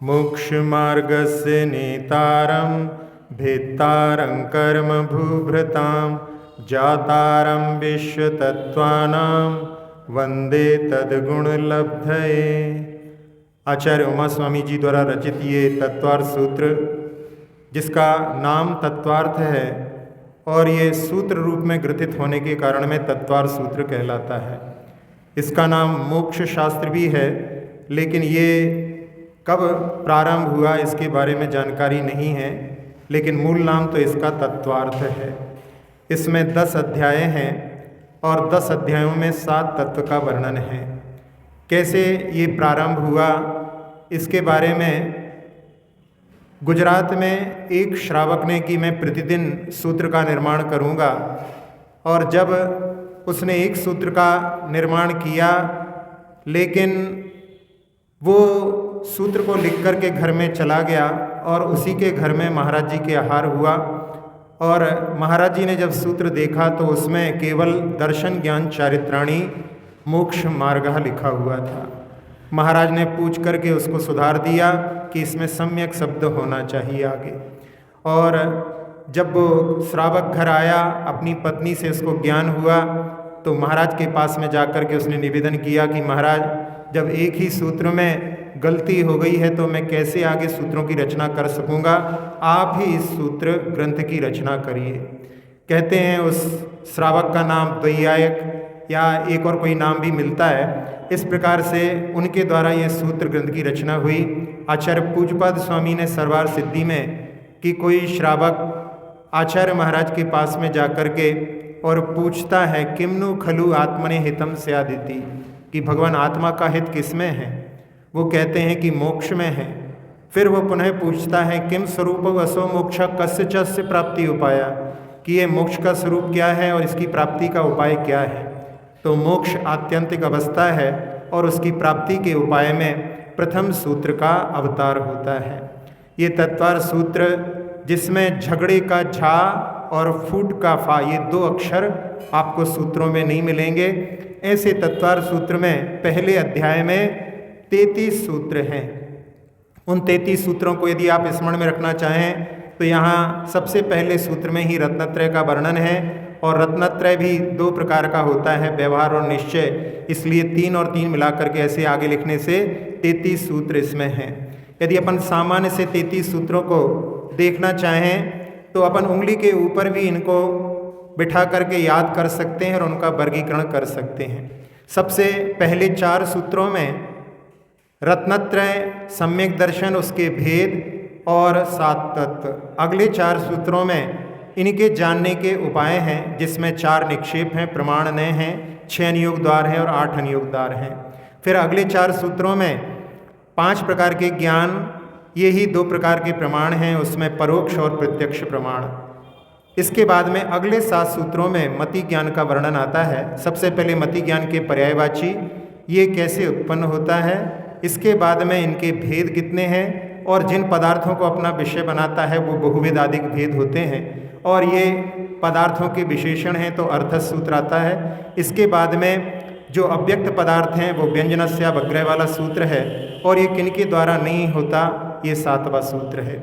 मोक्षमार्गस्य नेतारं भेत्तारं कर्म भूभृतां जातारं विश्वतत्त्वानां वंदे तद्गुणलब्धये। आचार्य उमा स्वामी जी द्वारा रचित ये तत्वार्थ सूत्र, जिसका नाम तत्वार्थ है और ये सूत्र रूप में ग्रथित होने के कारण में तत्वार्थ सूत्र कहलाता है। इसका नाम मोक्ष शास्त्र भी है, लेकिन ये कब प्रारंभ हुआ इसके बारे में जानकारी नहीं है, लेकिन मूल नाम तो इसका तत्वार्थ है। इसमें 10 अध्याय हैं और 10 अध्यायों में 7 तत्व का वर्णन है। कैसे ये प्रारंभ हुआ इसके बारे में गुजरात में एक श्रावक ने कि मैं प्रतिदिन सूत्र का निर्माण करूँगा, और जब उसने एक सूत्र का निर्माण किया, लेकिन वो सूत्र को लिख कर के घर में चला गया और उसी के घर में महाराज जी के आहार हुआ। और महाराज जी ने जब सूत्र देखा तो उसमें केवल दर्शन ज्ञान चारित्राणी मोक्ष मार्ग लिखा हुआ था। महाराज ने पूछ करके उसको सुधार दिया कि इसमें सम्यक शब्द होना चाहिए आगे। और जब वो श्रावक घर आया, अपनी पत्नी से उसको ज्ञान हुआ, तो महाराज के पास में जाकर के उसने निवेदन किया कि महाराज, जब एक ही सूत्र में गलती हो गई है तो मैं कैसे आगे सूत्रों की रचना कर सकूंगा, आप ही इस सूत्र ग्रंथ की रचना करिए। कहते हैं उस श्रावक का नाम द्वैयायक या एक और कोई नाम भी मिलता है। इस प्रकार से उनके द्वारा ये सूत्र ग्रंथ की रचना हुई। आचार्य पूज्यपाद स्वामी ने सर्वार सिद्धि में कि कोई श्रावक आचार्य महाराज के पास में जाकर के और पूछता है किम्नु खलु आत्मने हितम स्यादिति, कि भगवान आत्मा का हित किस में है। वो कहते हैं कि मोक्ष में है। फिर वो पुनः पूछता है किम स्वरूप वसो मोक्ष कस्य चस्य प्राप्ति उपाया, कि ये मोक्ष का स्वरूप क्या है और इसकी प्राप्ति का उपाय क्या है। तो मोक्ष आत्यंतिक अवस्था है और उसकी प्राप्ति के उपाय में प्रथम सूत्र का अवतार होता है। ये तत्वार्थ सूत्र, जिसमें झगड़े का झा और फूट का फा, ये 2 अक्षर आपको सूत्रों में नहीं मिलेंगे। ऐसे तत्वार्थ सूत्र में पहले अध्याय में 33 सूत्र हैं। उन 33 सूत्रों को यदि आप स्मरण में रखना चाहें तो यहाँ सबसे पहले सूत्र में ही रत्नत्रय का वर्णन है। और रत्नत्रय भी 2 प्रकार का होता है, व्यवहार और निश्चय, इसलिए 3 और 3 मिलाकर के ऐसे आगे लिखने से 33 सूत्र इसमें हैं। यदि अपन सामान्य से 33 सूत्रों को देखना चाहें तो अपन उंगली के ऊपर भी इनको बिठा करके याद कर सकते हैं और उनका वर्गीकरण कर सकते हैं। सबसे पहले 4 सूत्रों में रत्नत्रय, सम्यक दर्शन, उसके भेद और 7 तत्व। अगले 4 सूत्रों में इनके जानने के उपाय हैं, जिसमें 4 निक्षेप हैं, प्रमाण नय हैं, 6 अनुयोग द्वार हैं और 8 अनुयोग द्वार हैं। फिर अगले 4 सूत्रों में 5 प्रकार के ज्ञान, ये ही 2 प्रकार के प्रमाण हैं, उसमें परोक्ष और प्रत्यक्ष प्रमाण। इसके बाद में अगले 7 सूत्रों में मति ज्ञान का वर्णन आता है। सबसे पहले मति ज्ञान के पर्यायवाची, ये कैसे उत्पन्न होता है। इसके बाद में इनके भेद कितने हैं, और जिन पदार्थों को अपना विषय बनाता है वो बहुविध आदिक भेद होते हैं, और ये पदार्थों के विशेषण हैं तो अर्थ सूत्र आता है। इसके बाद में जो अव्यक्त पदार्थ हैं वो व्यंजनस्य वग्रह वाला सूत्र है, और ये किनके द्वारा नहीं होता, ये 7वां सूत्र है।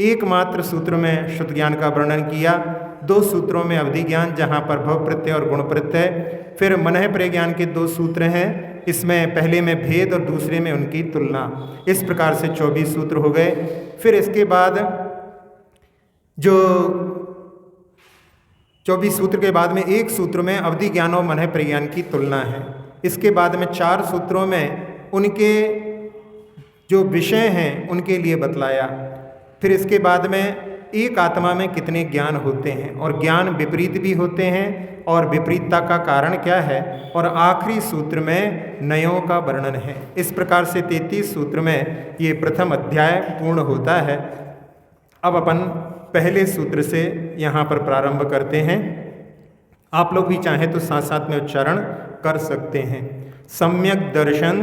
एकमात्र सूत्र में शुद्ध ज्ञान का वर्णन किया, 2 सूत्रों में अवधि ज्ञान, जहाँ पर भव प्रत्यय और गुण प्रत्यय। फिर मनः प्रय ज्ञान के 2 सूत्र हैं, इसमें पहले में भेद और दूसरे में उनकी तुलना। इस प्रकार से 24 सूत्र हो गए। फिर इसके बाद जो 24 सूत्र के बाद में एक सूत्र में अवधि ज्ञान और मनः प्रय ज्ञान की तुलना है। इसके बाद में 4 सूत्रों में उनके जो विषय हैं उनके लिए बतलाया। फिर इसके बाद में एक आत्मा में कितने ज्ञान होते हैं, और ज्ञान विपरीत भी होते हैं, और विपरीतता का कारण क्या है, और आखिरी सूत्र में नयों का वर्णन है। इस प्रकार से 33 सूत्र में ये प्रथम अध्याय पूर्ण होता है। अब अपन पहले सूत्र से यहाँ पर प्रारंभ करते हैं। आप लोग भी चाहें तो साथ साथ में उच्चारण कर सकते हैं। सम्यक दर्शन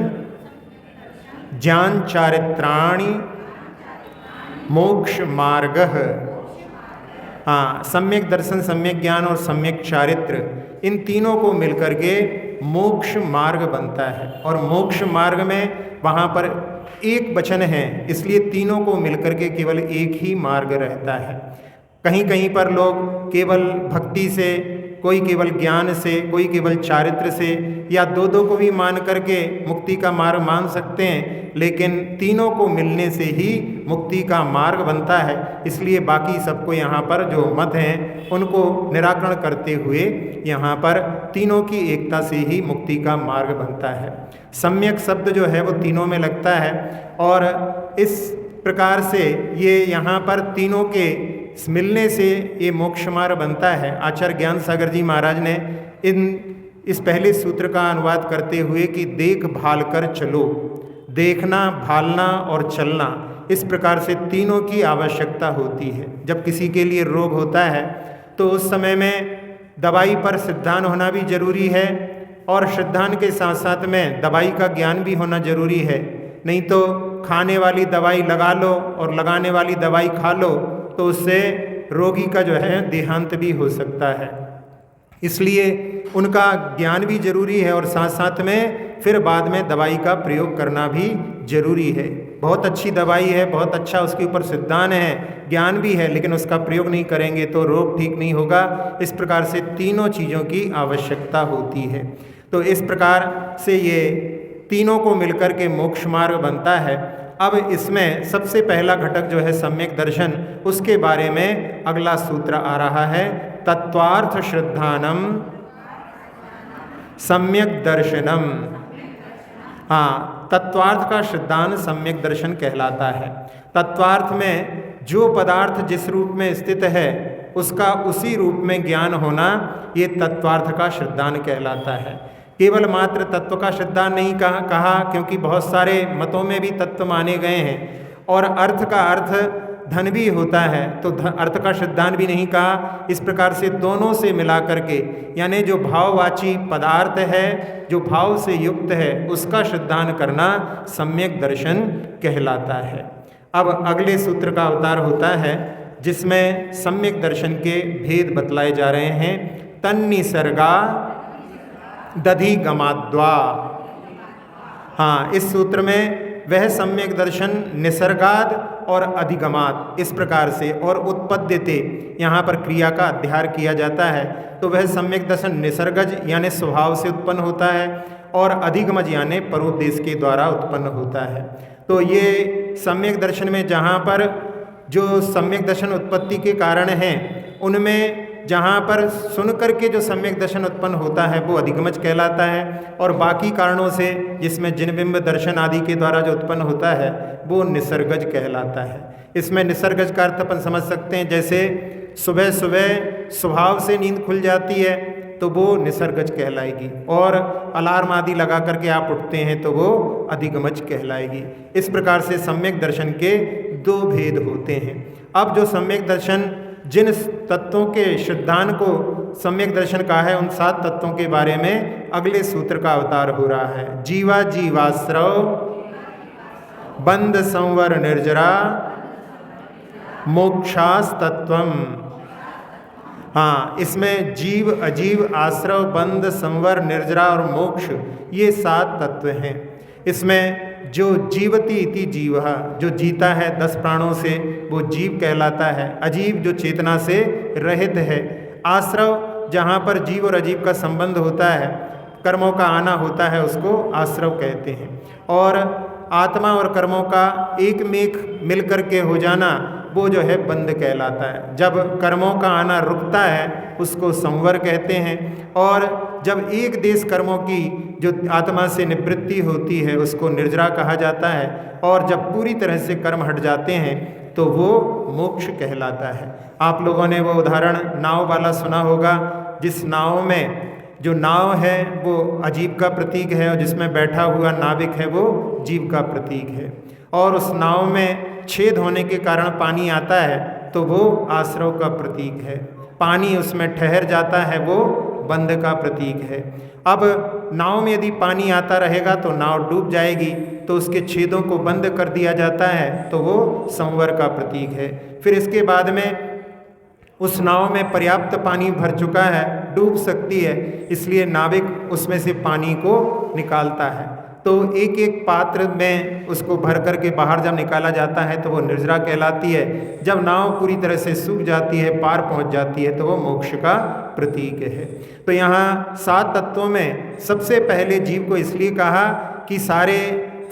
ज्ञान चारित्राणि मोक्ष मार्ग। हाँ, सम्यक दर्शन, सम्यक ज्ञान और सम्यक चारित्र, इन तीनों को मिलकर के मोक्ष मार्ग बनता है। और मोक्ष मार्ग में वहाँ पर एक वचन है, इसलिए तीनों को मिलकर के केवल एक ही मार्ग रहता है। कहीं कहीं पर लोग केवल भक्ति से, कोई केवल ज्ञान से, कोई केवल चारित्र से, या दो को भी मान करके मुक्ति का मार्ग मान सकते हैं, लेकिन तीनों को मिलने से ही मुक्ति का मार्ग बनता है। इसलिए बाकी सबको यहाँ पर जो मत हैं उनको निराकरण करते हुए यहाँ पर तीनों की एकता से ही मुक्ति का मार्ग बनता है। सम्यक शब्द जो है वो तीनों में लगता है, और इस प्रकार से ये यहाँ पर तीनों के मिलने से ये मोक्ष मार्ग बनता है। आचार्य ज्ञान सागर जी महाराज ने इस पहले सूत्र का अनुवाद करते हुए कि देख भाल कर चलो, देखना, भालना और चलना, इस प्रकार से तीनों की आवश्यकता होती है। जब किसी के लिए रोग होता है तो उस समय में दवाई पर श्रद्धान होना भी जरूरी है, और श्रद्धान के साथ साथ में दवाई का ज्ञान भी होना जरूरी है। नहीं तो खाने वाली दवाई लगा लो और लगाने वाली दवाई खा लो तो उससे रोगी का जो है देहांत भी हो सकता है। इसलिए उनका ज्ञान भी जरूरी है, और साथ साथ में फिर बाद में दवाई का प्रयोग करना भी जरूरी है। बहुत अच्छी दवाई है, बहुत अच्छा उसके ऊपर सिद्धांत है, ज्ञान भी है, लेकिन उसका प्रयोग नहीं करेंगे तो रोग ठीक नहीं होगा। इस प्रकार से तीनों चीज़ों की आवश्यकता होती है। तो इस प्रकार से ये तीनों को मिलकर के मोक्ष मार्ग बनता है। अब इसमें सबसे पहला घटक जो है सम्यक दर्शन, उसके बारे में अगला सूत्र आ रहा है, तत्वार्थ श्रद्धानम सम्यक दर्शनम। हाँ, तत्वार्थ का श्रद्धान सम्यक दर्शन कहलाता है। तत्वार्थ में जो पदार्थ जिस रूप में स्थित है उसका उसी रूप में ज्ञान होना, ये तत्वार्थ का श्रद्धान कहलाता है। केवल मात्र तत्व का श्रद्धान नहीं कहा, क्योंकि बहुत सारे मतों में भी तत्व माने गए हैं, और अर्थ का अर्थ धन भी होता है, तो अर्थ का श्रद्धान भी नहीं कहा। इस प्रकार से दोनों से मिला करके, यानी जो भाववाची पदार्थ है, जो भाव से युक्त है, उसका श्रद्धान करना सम्यक दर्शन कहलाता है। अब अगले सूत्र का अवतार होता है, जिसमें सम्यक दर्शन के भेद बतलाए जा रहे हैं। तन्निसर्गा दधिगमाद्वा। हाँ, इस सूत्र में वह सम्यक दर्शन निसर्गाद और अधिगमात, इस प्रकार से, और उत्पद्यते, यहाँ पर क्रिया का अध्यार किया जाता है। तो वह सम्यक दर्शन निसर्गज यानी स्वभाव से उत्पन्न होता है, और अधिगमज यानी परोपदेश के द्वारा उत्पन्न होता है। तो ये सम्यक दर्शन में जहाँ पर जो सम्यक दर्शन उत्पत्ति के कारण हैं, उनमें जहाँ पर सुन करके जो सम्यक दर्शन उत्पन्न होता है वो अधिगमज कहलाता है, और बाकी कारणों से जिसमें जिनबिंब दर्शन आदि के द्वारा जो उत्पन्न होता है वो निसर्गज कहलाता है। इसमें निसर्गज का अर्थ अपन समझ सकते हैं, जैसे सुबह सुबह स्वभाव से नींद खुल जाती है तो वो निसर्गज कहलाएगी, और अलार्म आदि लगा करके आप उठते हैं तो वो अधिगमज कहलाएगी। इस प्रकार से सम्यक दर्शन के दो भेद होते हैं। अब जो सम्यक दर्शन जिन तत्वों के श्रद्धान को सम्यक दर्शन कहा है, उन 7 तत्वों के बारे में अगले सूत्र का अवतार हो रहा है। जीवा जीवाश्रव बंध संवर निर्जरा मोक्षास तत्वम। हाँ, इसमें जीव, अजीव, आश्रव, बंध, संवर, निर्जरा और मोक्ष, ये 7 तत्व हैं। इसमें जो जीवति इति जीव, जो जीता है 10 प्राणों से, वो जीव कहलाता है। अजीव जो चेतना से रहित है। आश्रव, जहाँ पर जीव और अजीव का संबंध होता है, कर्मों का आना होता है, उसको आश्रव कहते हैं। और आत्मा और कर्मों का एक मेक मिलकर के हो जाना, वो जो है बंध कहलाता है। जब कर्मों का आना रुकता है उसको संवर कहते हैं, और जब एक देश कर्मों की जो आत्मा से निवृत्ति होती है उसको निर्जरा कहा जाता है, और जब पूरी तरह से कर्म हट जाते हैं तो वो मोक्ष कहलाता है। आप लोगों ने वो उदाहरण नाव वाला सुना होगा, जिस नाव में जो नाव है वो अजीव का प्रतीक है, और जिसमें बैठा हुआ नाविक है वो जीव का प्रतीक है। और उस नाव में छेद होने के कारण पानी आता है तो वो आश्रव का प्रतीक है। पानी उसमें ठहर जाता है वो बंध का प्रतीक है। अब नाव में यदि पानी आता रहेगा तो नाव डूब जाएगी, तो उसके छेदों को बंद कर दिया जाता है तो वो संवर का प्रतीक है। फिर इसके बाद में उस नाव में पर्याप्त पानी भर चुका है डूब सकती है, इसलिए नाविक उसमें से पानी को निकालता है। तो एक एक पात्र में उसको भर करके बाहर जब निकाला जाता है तो वो निर्जरा कहलाती है। जब नाव पूरी तरह से सूख जाती है, पार पहुंच जाती है, तो वो मोक्ष का प्रतीक है। तो यहाँ 7 तत्वों में सबसे पहले जीव को इसलिए कहा कि सारे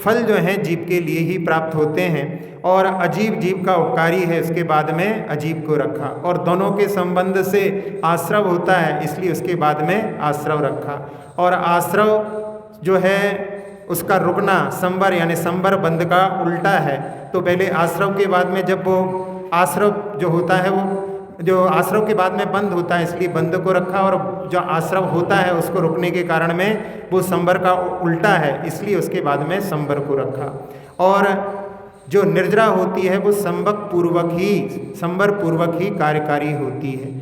फल जो हैं जीव के लिए ही प्राप्त होते हैं, और अजीव जीव का उपकारी है, उसके बाद में अजीव को रखा, और दोनों के संबंध से आश्रव होता है, इसलिए उसके बाद में आश्रव रखा। और आश्रव जो है उसका रुकना संबर यानी संबर बंध का उल्टा है। तो पहले आश्रव के बाद में जब वो आश्रव जो होता है वो जो आश्रव के बाद में बंध होता है, इसलिए बंध को रखा, और जो आश्रव होता है उसको रुकने के कारण में वो संबर का उल्टा है, इसलिए उसके बाद में संबर को रखा। और जो निर्जरा होती है वो संबर पूर्वक ही कार्यकारी होती है।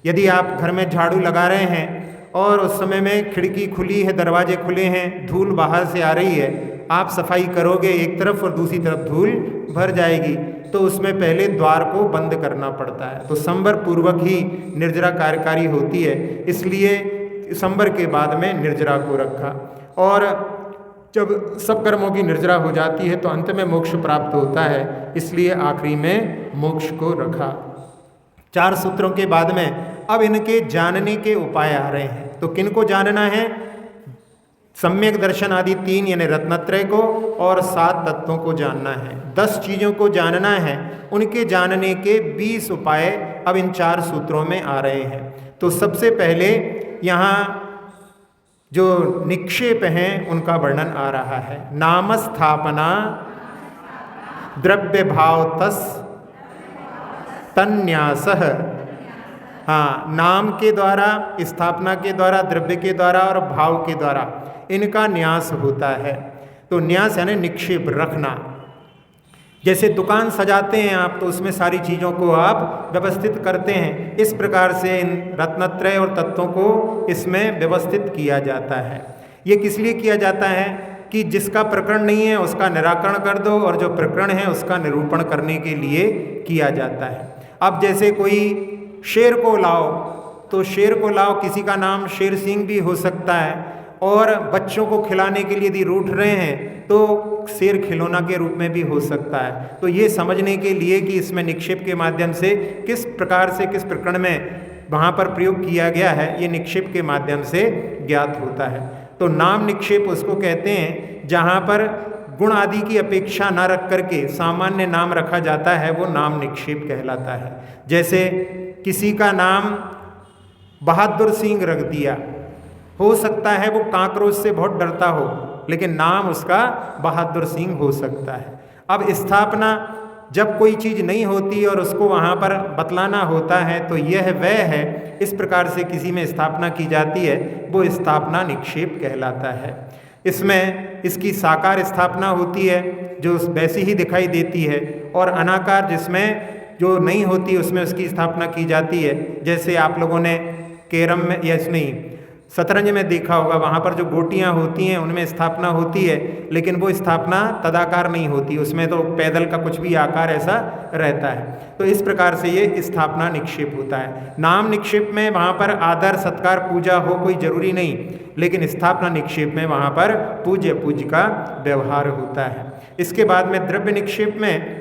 यदि आप घर में झाड़ू लगा रहे हैं और उस समय में खिड़की खुली है, दरवाजे खुले हैं, धूल बाहर से आ रही है, आप सफाई करोगे एक तरफ और दूसरी तरफ धूल भर जाएगी, तो उसमें पहले द्वार को बंद करना पड़ता है। तो संबर पूर्वक ही निर्जरा कार्यकारी होती है, इसलिए संबर के बाद में निर्जरा को रखा। और जब सब कर्मों की निर्जरा हो जाती है तो अंत में मोक्ष प्राप्त होता है, इसलिए आखिरी में मोक्ष को रखा। 4 सूत्रों के बाद में अब इनके जानने के उपाय आ रहे हैं। तो किन को जानना है? सम्यक दर्शन आदि 3 यानी रत्नत्रय को, और 7 तत्वों को जानना है। 10 चीज़ों को जानना है, उनके जानने के 20 उपाय अब इन 4 सूत्रों में आ रहे हैं। तो सबसे पहले यहाँ जो निक्षेप हैं उनका वर्णन आ रहा है। नाम स्थापना द्रव्य भाव तस् तन्यासः। हाँ, नाम के द्वारा, स्थापना के द्वारा, द्रव्य के द्वारा और भाव के द्वारा इनका न्यास होता है। तो न्यास यानी निक्षेप, रखना। जैसे दुकान सजाते हैं आप, तो उसमें सारी चीज़ों को आप व्यवस्थित करते हैं, इस प्रकार से इन रत्नत्रय और तत्वों को इसमें व्यवस्थित किया जाता है। ये किस लिए किया जाता है कि जिसका प्रकरण नहीं है उसका निराकरण कर दो, और जो प्रकरण है उसका निरूपण करने के लिए किया जाता है। अब जैसे कोई शेर को लाओ, तो शेर को लाओ, किसी का नाम शेर सिंह भी हो सकता है, और बच्चों को खिलाने के लिए यदि रूठ रहे हैं तो शेर खिलौना के रूप में भी हो सकता है। तो ये समझने के लिए कि इसमें निक्षेप के माध्यम से किस प्रकार से किस प्रकरण में वहाँ पर प्रयोग किया गया है, ये निक्षेप के माध्यम से ज्ञात होता है। तो नाम निक्षेप उसको कहते हैं जहाँ पर गुण आदि की अपेक्षा न रख करके सामान्य नाम रखा जाता है, वो नाम निक्षेप कहलाता है। जैसे किसी का नाम बहादुर सिंह रख दिया, हो सकता है वो काकरोच से बहुत डरता हो, लेकिन नाम उसका बहादुर सिंह हो सकता है। अब स्थापना, जब कोई चीज़ नहीं होती और उसको वहाँ पर बतलाना होता है, तो यह वह है, इस प्रकार से किसी में स्थापना की जाती है, वो स्थापना निक्षेप कहलाता है। इसमें इसकी साकार स्थापना होती है जो वैसी ही दिखाई देती है, और अनाकार जिसमें जो नहीं होती उसमें उसकी स्थापना की जाती है। जैसे आप लोगों ने कैरम में या नहीं शतरंज में देखा होगा, वहाँ पर जो गोटियाँ होती हैं उनमें स्थापना होती है, लेकिन वो स्थापना तदाकार नहीं होती, उसमें तो पैदल का कुछ भी आकार ऐसा रहता है। तो इस प्रकार से ये स्थापना निक्षेप होता है। नाम निक्षेप में वहाँ पर आदर सत्कार पूजा हो कोई जरूरी नहीं, लेकिन स्थापना निक्षेप में वहाँ पर पूज्य का व्यवहार होता है। इसके बाद में द्रव्य निक्षेप में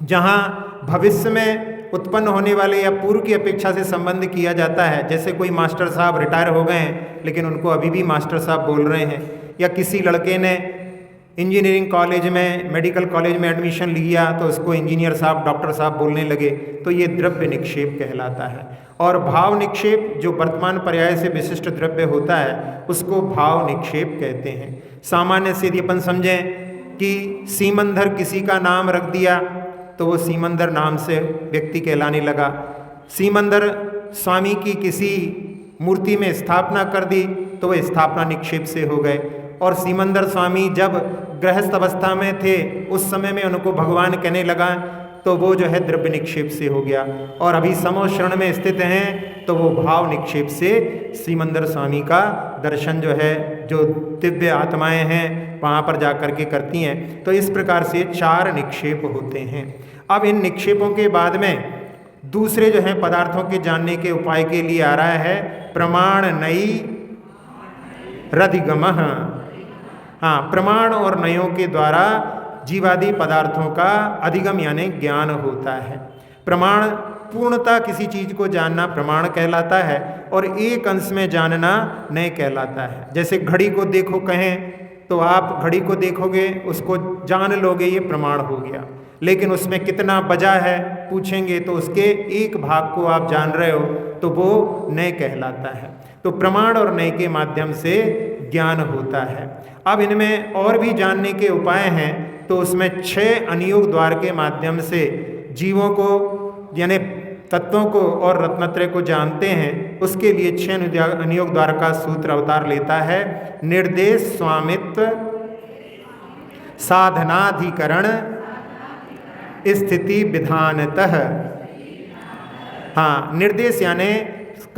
जहाँ भविष्य में उत्पन्न होने वाले या पूर्व की अपेक्षा से संबंध किया जाता है, जैसे कोई मास्टर साहब रिटायर हो गए हैं लेकिन उनको अभी भी मास्टर साहब बोल रहे हैं, या किसी लड़के ने इंजीनियरिंग कॉलेज में, मेडिकल कॉलेज में एडमिशन लिया तो उसको इंजीनियर साहब, डॉक्टर साहब बोलने लगे, तो ये द्रव्य निक्षेप कहलाता है। और भाव निक्षेप जो वर्तमान पर्याय से विशिष्ट द्रव्य होता है उसको भाव निक्षेप कहते हैं। सामान्य से यदि अपन समझें कि सीमंधर किसी का नाम रख दिया तो वो सीमंदर नाम से व्यक्ति कहलाने लगा। सीमंदर स्वामी की किसी मूर्ति में स्थापना कर दी तो वह स्थापना निक्षेप से हो गए। और सीमंदर स्वामी जब गृहस्थ अवस्था में थे उस समय में उनको भगवान कहने लगा तो वो जो है द्रव्य निक्षेप से हो गया। और अभी समो शरण में स्थित हैं तो वो भाव निक्षेप से सीमंदर स्वामी का दर्शन जो है, जो दिव्य आत्माएं हैं वहाँ पर जा कर के करती हैं। तो इस प्रकार से 4 निक्षेप होते हैं। अब इन निक्षेपों के बाद में दूसरे जो हैं पदार्थों के जानने के उपाय के लिए आ रहा है प्रमाण नई रधिगमः। हाँ, प्रमाण और नयों के द्वारा जीवादि पदार्थों का अधिगम यानी ज्ञान होता है। प्रमाण पूर्णतः किसी चीज को जानना प्रमाण कहलाता है और एक अंश में जानना नय कहलाता है। जैसे घड़ी को देखो कहें तो आप घड़ी को देखोगे, उसको जान लोगे, ये प्रमाण हो गया। लेकिन उसमें कितना बजा है पूछेंगे तो उसके एक भाग को आप जान रहे हो तो वो नय कहलाता है। तो प्रमाण और नय के माध्यम से ज्ञान होता है। अब इनमें और भी जानने के उपाय हैं, तो उसमें 6 अनियोग द्वार के माध्यम से जीवों को यानी तत्वों को और रत्नत्रय को जानते हैं। उसके लिए 6 अनियोग द्वार का सूत्र अवतार लेता है। निर्देश स्वामित्व साधनाधिकरण स्थिति विधानतः। हाँ, निर्देश यानी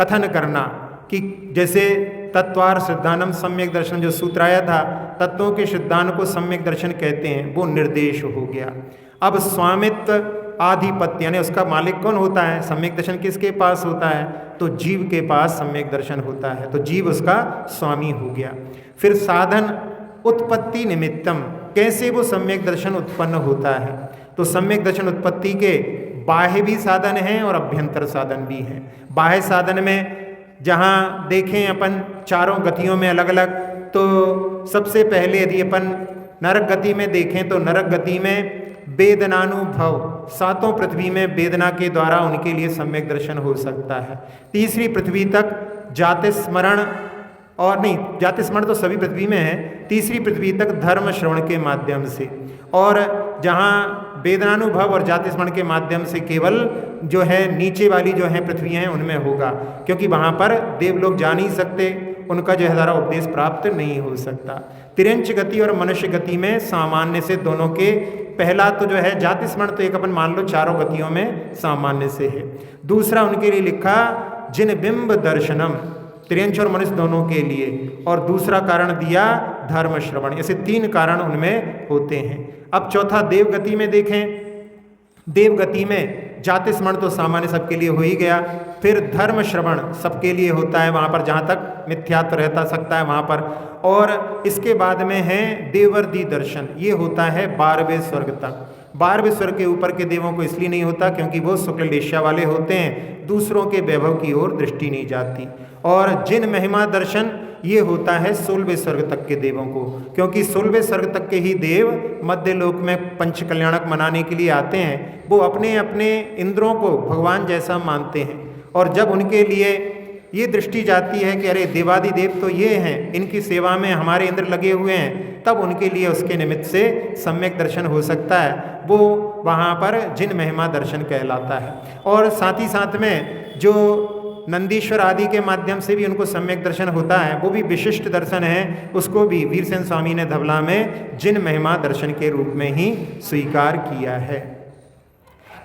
कथन करना कि जैसे तत्वार सिद्धानम सम्यक दर्शन जो सूत्र आया था, तत्वों के सिद्धांत को सम्यक दर्शन कहते हैं, वो निर्देश हो गया। अब स्वामित्व आधिपत्य यानी उसका मालिक कौन होता है, सम्यक दर्शन किसके पास होता है, तो जीव के पास सम्यक दर्शन होता है, तो जीव उसका स्वामी हो गया। फिर साधन उत्पत्ति निमित्तम, कैसे वो सम्यक दर्शन उत्पन्न होता है, तो सम्यक दर्शन उत्पत्ति के बाह्य भी साधन हैं और अभ्यंतर साधन भी हैं। बाह्य साधन में जहाँ देखें अपन चारों गतियों में अलग अलग, तो सबसे पहले यदि अपन नरक गति में देखें तो नरक गति में वेदनानुभव, 7 पृथ्वी में वेदना के द्वारा उनके लिए सम्यक दर्शन हो सकता है। तीसरी पृथ्वी तक जाति स्मरण, और नहीं जाति स्मरण तो सभी पृथ्वी में है, तीसरी पृथ्वी तक धर्म श्रवण के माध्यम से, और जहाँ वेदनानुभव और जाति स्मरण के माध्यम से केवल जो है नीचे वाली जो है पृथ्वी हैं उनमें होगा, क्योंकि वहाँ पर देव लोग जा नहीं सकते, उनका जो है सारा उपदेश प्राप्त नहीं हो सकता। तिरंच गति और मनुष्य गति में सामान्य से दोनों के, पहला तो जो है जाति स्मरण तो एक अपन मान लो चारों गतियों में सामान्य से है। दूसरा उनके लिए लिखा जिन बिंब दर्शनम, तिरंच और मनुष्य दोनों के लिए, और दूसरा कारण दिया धर्म श्रवण। ऐसे 3 कारण उनमें होते हैं। अब चौथा देवगति में देखें, देवगति में जाति स्मरण तो सामान्य सबके लिए हो ही गया, फिर धर्म श्रवण सबके लिए होता है वहाँ पर जहाँ तक मिथ्यात्व रहता सकता है वहाँ पर, और इसके बाद में है देवर्दी दर्शन, ये होता है 12वें स्वर्ग तक। 12वें स्वर्ग के ऊपर के देवों को इसलिए नहीं होता क्योंकि वो शुक्ल लेशा वाले होते हैं, दूसरों के वैभव की ओर दृष्टि नहीं जाती। और जिन महिमा दर्शन ये होता है 16वें स्वर्ग तक के देवों को, क्योंकि 16वें स्वर्ग तक के ही देव मध्य लोक में पंच कल्याणक मनाने के लिए आते हैं। वो अपने अपने इंद्रों को भगवान जैसा मानते हैं, और जब उनके लिए ये दृष्टि जाती है कि अरे देवादि देव तो ये हैं, इनकी सेवा में हमारे इंद्र लगे हुए हैं, तब उनके लिए उसके निमित्त से सम्यक दर्शन हो सकता है, वो वहाँ पर जिन महिमा दर्शन कहलाता है। और साथ ही साथ में जो नंदीश्वर आदि के माध्यम से भी उनको सम्यक दर्शन होता है, वो भी विशिष्ट दर्शन है, उसको भी वीरसेन स्वामी ने धवला में जिन महिमा दर्शन के रूप में ही स्वीकार किया है।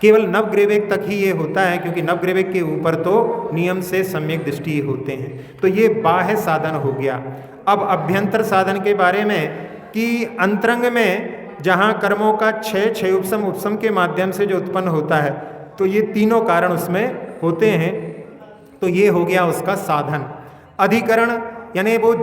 केवल नवग्रेवेक तक ही ये होता है, क्योंकि नवग्रेवेक के ऊपर तो नियम से सम्यक दृष्टि होते हैं। तो ये बाह्य साधन हो गया। अब अभ्यंतर साधन के बारे में कि अंतरंग में जहाँ कर्मों का क्षय उपशम उपशम के माध्यम से जो उत्पन्न होता है, तो ये तीनों कारण उसमें होते हैं, तो ये हो गया उसका साधन। अधिकरण यानी वो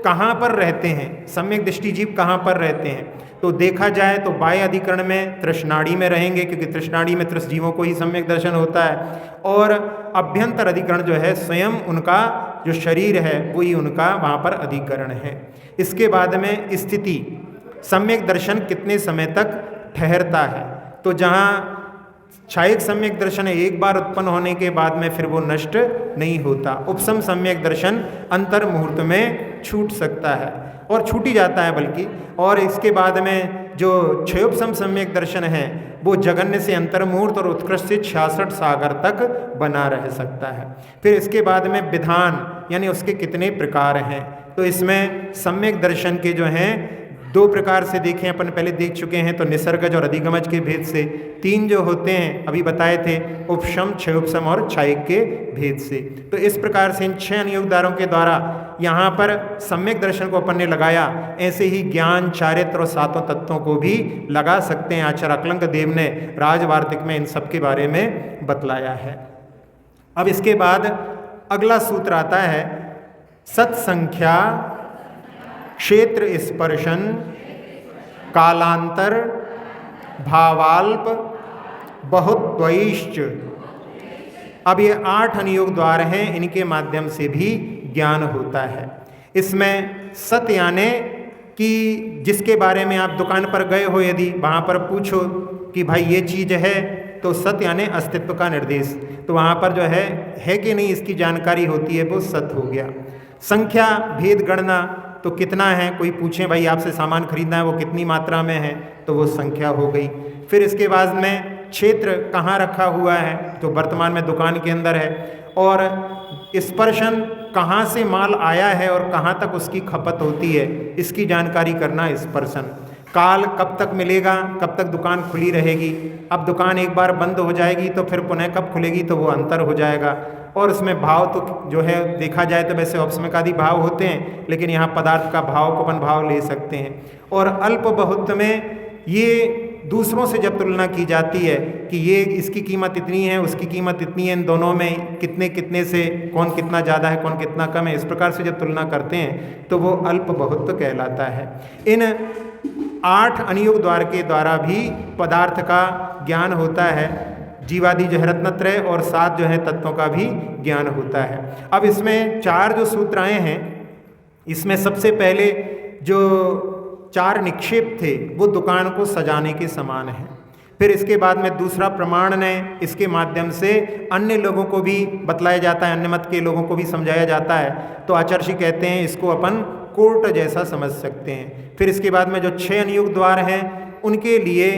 कहाँ पर रहते हैं, सम्यक दृष्टि जीव कहाँ पर रहते हैं, तो देखा जाए तो बाह्य अधिकरण में तृष्णाड़ी में रहेंगे, क्योंकि तृष्णाड़ी में तृष जीवों को ही सम्यक दर्शन होता है। और अभ्यंतर अधिकरण जो है स्वयं उनका जो शरीर है वही उनका वहाँ पर अधिकरण है। इसके बाद में स्थिति, सम्यक दर्शन कितने समय तक ठहरता है, तो जहाँ क्षायिक सम्यक दर्शन एक बार उत्पन्न होने के बाद में फिर वो नष्ट नहीं होता। उपसम सम्यक दर्शन अंतर मुहूर्त में छूट सकता है और छूट ही जाता है बल्कि। और इसके बाद में जो क्षयोपसम सम्यक दर्शन है वो जगन्य से अंतर मुहूर्त और उत्कृष्ट से 66 सागर तक बना रह सकता है। फिर इसके बाद में विधान यानी उसके कितने प्रकार हैं, तो इसमें सम्यक दर्शन के जो हैं दो प्रकार से देखें, अपन पहले देख चुके हैं, तो निसर्गज और अधिगमज के भेद से। तीन जो होते हैं अभी बताए थे, उपशम, क्षयोपशम और क्षायिक के भेद से। तो इस प्रकार से इन 6 अनुयोग द्वारों के द्वारा यहाँ पर सम्यक दर्शन को अपन ने लगाया। ऐसे ही ज्ञान, चारित्र और 7 तत्वों को भी लगा सकते हैं। आचार्य अकलंक देव ने राजवार्तिक में इन सब के बारे में बतलाया है। अब इसके बाद अगला सूत्र आता है, सत्संख्या, क्षेत्र स्पर्शन, कालांतर, भावाल्प, बहुत्वैश्च। अब ये 8 अनुयोग द्वार हैं, इनके माध्यम से भी ज्ञान होता है। इसमें सत यानी कि जिसके बारे में आप दुकान पर गए हो, यदि वहाँ पर पूछो कि भाई ये चीज़ है, तो सत यानी अस्तित्व का निर्देश, तो वहाँ पर जो है कि नहीं इसकी जानकारी होती है, वो सत हो गया। संख्या, भेद गणना, तो कितना है, कोई पूछे भाई आपसे सामान खरीदना है, वो कितनी मात्रा में है, तो वो संख्या हो गई। फिर इसके बाद में क्षेत्र कहाँ रखा हुआ है, तो वर्तमान में दुकान के अंदर है। और स्पर्शन, कहाँ से माल आया है और कहाँ तक उसकी खपत होती है, इसकी जानकारी करना स्पर्शन। काल, कब तक मिलेगा, कब तक दुकान खुली रहेगी। अब दुकान एक बार बंद हो जाएगी तो फिर पुनः कब खुलेगी, तो वो अंतर हो जाएगा। और उसमें भाव तो जो है देखा जाए तो वैसे औपसमकादि भाव होते हैं, लेकिन यहाँ पदार्थ का भाव को अपन भाव ले सकते हैं। और अल्प बहुत में ये दूसरों से जब तुलना की जाती है कि ये इसकी कीमत इतनी है, उसकी कीमत इतनी है, इन दोनों में कितने कितने से कौन कितना ज़्यादा है, कौन कितना कम है, इस प्रकार से जब तुलना करते हैं तो वो अल्प बहुत कहलाता है। इन 8 अनुयोग द्वार के द्वारा भी पदार्थ का ज्ञान होता है। जीवादि जो है रत्नत्रय और 7 जो है तत्वों का भी ज्ञान होता है। अब इसमें 4 जो सूत्र आए हैं, इसमें सबसे पहले जो 4 निक्षेप थे वो दुकान को सजाने के समान है। फिर इसके बाद में दूसरा प्रमाण ने, इसके माध्यम से अन्य लोगों को भी बतलाया जाता है, अन्य मत के लोगों को भी समझाया जाता है। तो आचार्य जी कहते हैं इसको अपन कोर्ट जैसा समझ सकते हैं। फिर इसके बाद में जो 6 अनुयोग द्वार हैं, उनके लिए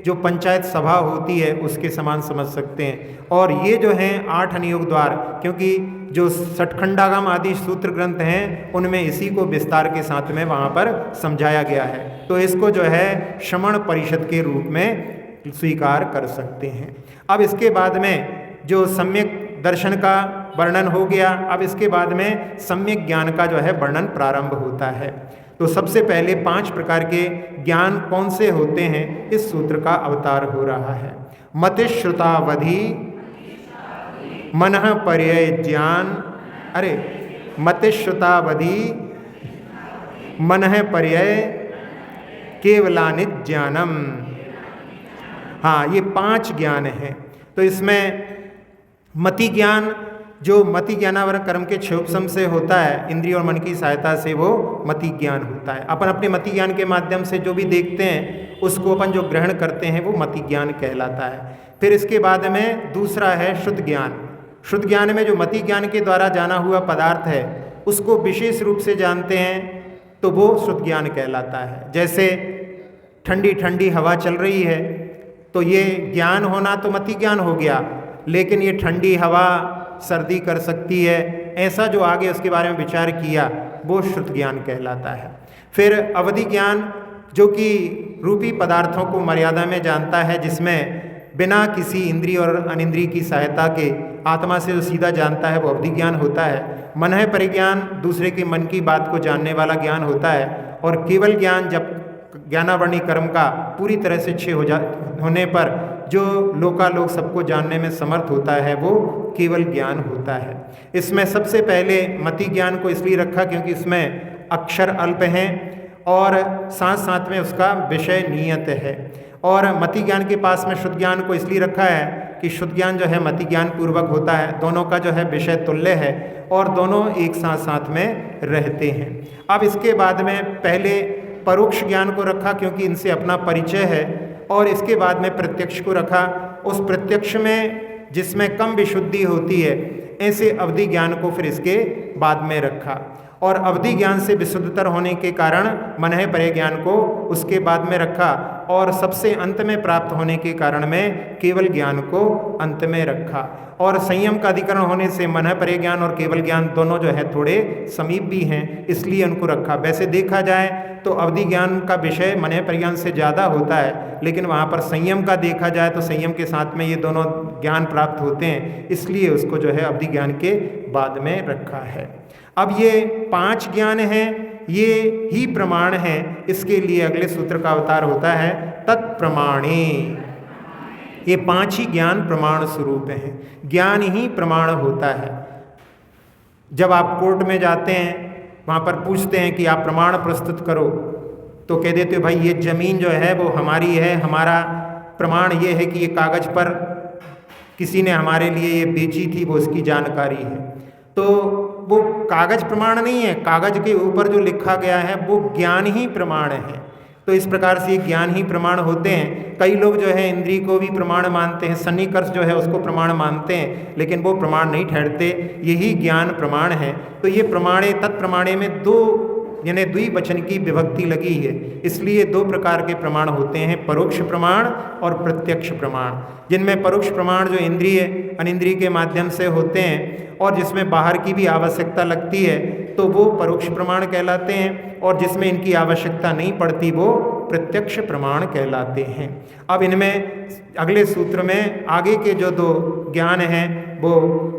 जो पंचायत सभा होती है उसके समान समझ सकते हैं। और ये जो हैं 8 अनुयोग द्वार, क्योंकि जो सठखंडागम आदि सूत्र ग्रंथ हैं उनमें इसी को विस्तार के साथ में वहाँ पर समझाया गया है, तो इसको जो है श्रमण परिषद के रूप में स्वीकार कर सकते हैं। अब इसके बाद में जो सम्यक दर्शन का वर्णन हो गया, अब इसके बाद में सम्यक ज्ञान का जो है वर्णन प्रारंभ होता है। तो सबसे पहले 5 प्रकार के ज्ञान कौन से होते हैं, इस सूत्र का अवतार हो रहा है। मतिश्रुतावधि, मनः पर्यय ज्ञान, मतिश्रुतावधि, मनः पर्यय, केवलानित ज्ञानम। हाँ, ये 5 ज्ञान हैं। तो इसमें मति ज्ञान, जो मति ज्ञानावर कर्म के क्षयोपशम से होता है, इंद्रिय और मन की सहायता से वो मति ज्ञान होता है। अपन अपने मति ज्ञान के माध्यम से जो भी देखते हैं उसको अपन जो ग्रहण करते हैं वो मति ज्ञान कहलाता है। फिर इसके बाद में दूसरा है शुद्ध ज्ञान। शुद्ध ज्ञान में जो मति ज्ञान के द्वारा जाना हुआ पदार्थ है उसको विशेष रूप से जानते हैं तो वो शुद्ध ज्ञान कहलाता है। जैसे ठंडी ठंडी हवा चल रही है तो ये ज्ञान होना तो मति ज्ञान हो गया, लेकिन ये ठंडी हवा सर्दी कर सकती है, ऐसा जो आगे उसके बारे में विचार किया वो शुद्ध ज्ञान कहलाता है। फिर अवधि ज्ञान, जो कि रूपी पदार्थों को मर्यादा में जानता है, जिसमें बिना किसी इंद्रिय और अनिंद्रिय की सहायता के आत्मा से जो सीधा जानता है वो अवधि ज्ञान होता है। मनः परिज्ञान, दूसरे के मन की बात को जानने वाला ज्ञान होता है। और केवल ज्ञान, जब ज्ञानावरणी कर्म का पूरी तरह से क्षय होने पर जो लोकालोक सबको जानने में समर्थ होता है वो केवल ज्ञान होता है। इसमें सबसे पहले मति ज्ञान को इसलिए रखा क्योंकि इसमें अक्षर अल्प हैं और साथ साथ में उसका विषय नियत है। और मति ज्ञान के पास में शुद्ध ज्ञान को इसलिए रखा है कि शुद्ध ज्ञान जो है मति ज्ञान पूर्वक होता है, दोनों का जो है विषय तुल्य है और दोनों एक साथ साथ में रहते हैं। अब इसके बाद में पहले परोक्ष ज्ञान को रखा क्योंकि इनसे अपना परिचय है, और इसके बाद में प्रत्यक्ष को रखा। उस प्रत्यक्ष में जिसमें कम विशुद्धि होती है, ऐसे अवधि ज्ञान को फिर इसके बाद में रखा। और अवधि ज्ञान से विशुद्धतर होने के कारण मनः पर्यय ज्ञान को उसके बाद में रखा। और सबसे अंत में प्राप्त होने के कारण में केवल ज्ञान को अंत में रखा। और संयम का अधिकरण होने से मन परे ज्ञान और केवल ज्ञान दोनों जो है थोड़े समीप भी हैं, इसलिए उनको रखा। वैसे देखा जाए तो अवधि ज्ञान का विषय मन परे ज्ञान से ज़्यादा होता है, लेकिन वहाँ पर संयम का देखा जाए तो संयम के साथ में ये दोनों ज्ञान प्राप्त होते हैं, इसलिए उसको जो है अवधि ज्ञान के बाद में रखा है। अब ये 5 ज्ञान हैं, ये ही प्रमाण हैं। इसके लिए अगले सूत्र का अवतार होता है तत्प्रमाणे। ये 5 ही ज्ञान प्रमाण स्वरूप हैं, ज्ञान ही प्रमाण होता है। जब आप कोर्ट में जाते हैं, वहाँ पर पूछते हैं कि आप प्रमाण प्रस्तुत करो, तो कह देते हो भाई ये ज़मीन जो है वो हमारी है, हमारा प्रमाण ये है कि ये कागज़ पर किसी ने हमारे लिए ये बेची थी, वो उसकी जानकारी है। तो वो कागज़ प्रमाण नहीं है, कागज़ के ऊपर जो लिखा गया है वो ज्ञान ही प्रमाण है। तो इस प्रकार से ज्ञान ही प्रमाण होते हैं। कई लोग जो है इंद्रिय को भी प्रमाण मानते हैं, सन्निकर्ष जो है उसको प्रमाण मानते हैं, लेकिन वो प्रमाण नहीं ठहरते, यही ज्ञान प्रमाण है। तो ये प्रमाणे तत्प्रमाणे में 2 यानी द्विवचन की विभक्ति लगी है, इसलिए 2 प्रकार के प्रमाण होते हैं, परोक्ष प्रमाण और प्रत्यक्ष प्रमाण। जिनमें परोक्ष प्रमाण जो इंद्रिय अनिंद्रिय के माध्यम से होते हैं और जिसमें बाहर की भी आवश्यकता लगती है तो वो परोक्ष प्रमाण कहलाते हैं, और जिसमें इनकी आवश्यकता नहीं पड़ती वो प्रत्यक्ष प्रमाण कहलाते हैं। अब इनमें अगले सूत्र में आगे के जो 2 ज्ञान हैं वो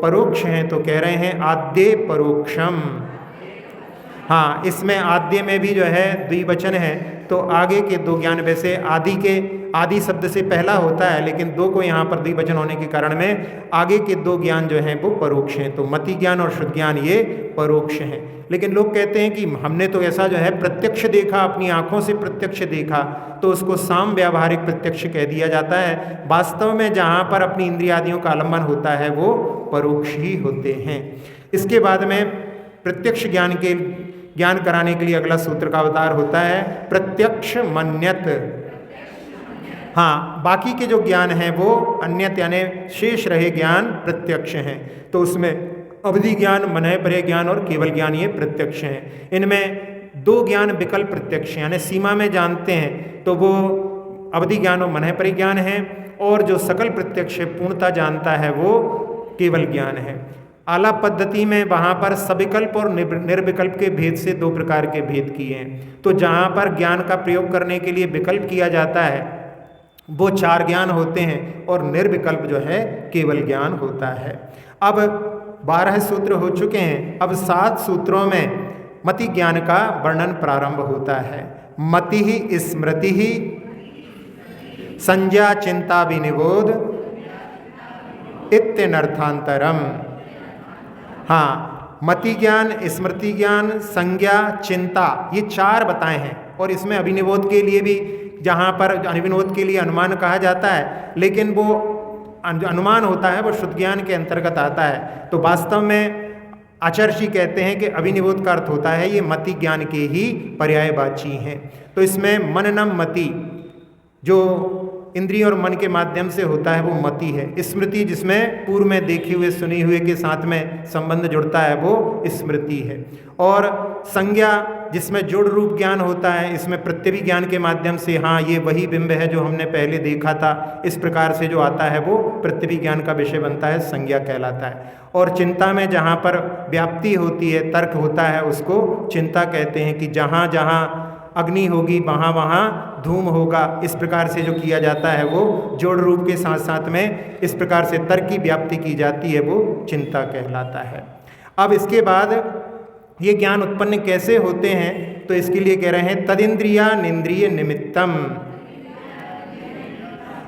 परोक्ष हैं, तो कह रहे हैं आद्य परोक्षम। हाँ, इसमें आद्य में भी जो है द्विवचन है, तो आगे के 2 ज्ञान, वैसे आदि शब्द से पहला होता है, लेकिन 2 को यहाँ पर द्विवचन होने के कारण में आगे के 2 ज्ञान जो हैं वो परोक्ष हैं। तो मति ज्ञान और शुद्ध ज्ञान ये परोक्ष हैं। लेकिन लोग कहते हैं कि हमने तो ऐसा जो है प्रत्यक्ष देखा, अपनी आँखों से प्रत्यक्ष देखा, तो उसको साम व्यावहारिक प्रत्यक्ष कह दिया जाता है। वास्तव में जहाँ पर अपनी इंद्रियादियों का आलम्बन होता है वो परोक्ष ही होते हैं। इसके बाद में प्रत्यक्ष ज्ञान कराने के लिए अगला सूत्र का अवतार होता है प्रत्यक्ष मन्यत। हाँ, बाकी के जो ज्ञान हैं वो अन्यत यानी शेष रहे ज्ञान प्रत्यक्ष हैं। तो उसमें अवधि ज्ञान, मनय परे ज्ञान और केवल ज्ञान ये प्रत्यक्ष हैं। इनमें 2 ज्ञान विकल्प प्रत्यक्ष यानी सीमा में जानते हैं तो वो अवधि ज्ञान और मनय परे ज्ञान है, और जो सकल प्रत्यक्ष पूर्णता जानता है वो केवल ज्ञान है। आला पद्धति में वहाँ पर सविकल्प और निर्विकल्प के भेद से 2 प्रकार के भेद किए हैं। तो जहाँ पर ज्ञान का प्रयोग करने के लिए विकल्प किया जाता है वो 4 ज्ञान होते हैं, और निर्विकल्प जो है केवल ज्ञान होता है। अब 12 सूत्र हो चुके हैं, अब 7 सूत्रों में मति ज्ञान का वर्णन प्रारंभ होता है। मति ही स्मृति ही संज्ञा चिंता विनिबोध इत्यनर्थांतरम। हाँ, मति ज्ञान, स्मृति ज्ञान, संज्ञा, चिंता, ये 4 बताए हैं। और इसमें अभिनिबोध के लिए भी, जहाँ पर अभिनिबोध के लिए अनुमान कहा जाता है, लेकिन वो अनुमान होता है वो शुद्ध ज्ञान के अंतर्गत आता है। तो वास्तव में आचार्य जी कहते हैं कि अभिनिबोध का अर्थ होता है ये मति ज्ञान के ही पर्यायवाची हैं। तो इसमें मननम मति, जो इंद्रिय और मन के माध्यम से होता है वो मति है। स्मृति, जिसमें पूर्व में देखे हुए सुने हुए के साथ में संबंध जुड़ता है वो स्मृति है। और संज्ञा, जिसमें जोड़ रूप ज्ञान होता है, इसमें प्रत्यवि ज्ञान के माध्यम से हाँ ये वही बिंब है जो हमने पहले देखा था, इस प्रकार से जो आता है वो प्रत्यवि ज्ञान का विषय बनता है, संज्ञा कहलाता है। और चिंता में जहाँ पर व्याप्ति होती है, तर्क होता है, उसको चिंता कहते हैं कि जहाँ जहाँ अग्नि होगी वहाँ वहाँ धूम होगा। इस प्रकार से जो किया जाता है वो जोड़ रूप के साथ साथ में इस प्रकार से तर्क की व्याप्ति की जाती है, वो चिंता कहलाता है। अब इसके बाद ये ज्ञान उत्पन्न कैसे होते हैं, तो इसके लिए कह रहे हैं तदिंद्रिया निंद्रिय निमित्तम।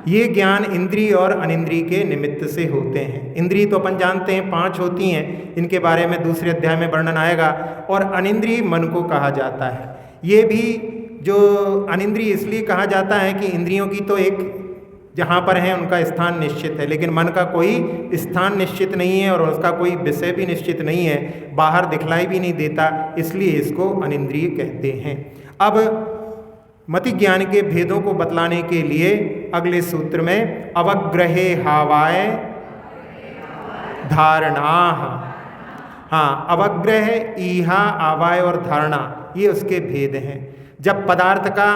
ये ज्ञान इंद्रिय और अनिंद्रिय के निमित्त से होते हैं। इंद्रिय तो अपन जानते हैं 5 होती हैं, इनके बारे में दूसरे अध्याय में वर्णन आएगा। और अनिंद्रिय मन को कहा जाता है। ये भी जो अनिंद्रिय इसलिए कहा जाता है कि इंद्रियों की तो एक जहाँ पर हैं उनका स्थान निश्चित है, लेकिन मन का कोई स्थान निश्चित नहीं है और उसका कोई विषय भी निश्चित नहीं है, बाहर दिखलाई भी नहीं देता, इसलिए इसको अनिंद्रिय कहते हैं। अब मति ज्ञान के भेदों को बतलाने के लिए अगले सूत्र में अवग्रहे हावाय धारणा। हाँ, अवग्रह, ईहा, आवाय और धारणा, ये उसके भेद हैं। जब पदार्थ का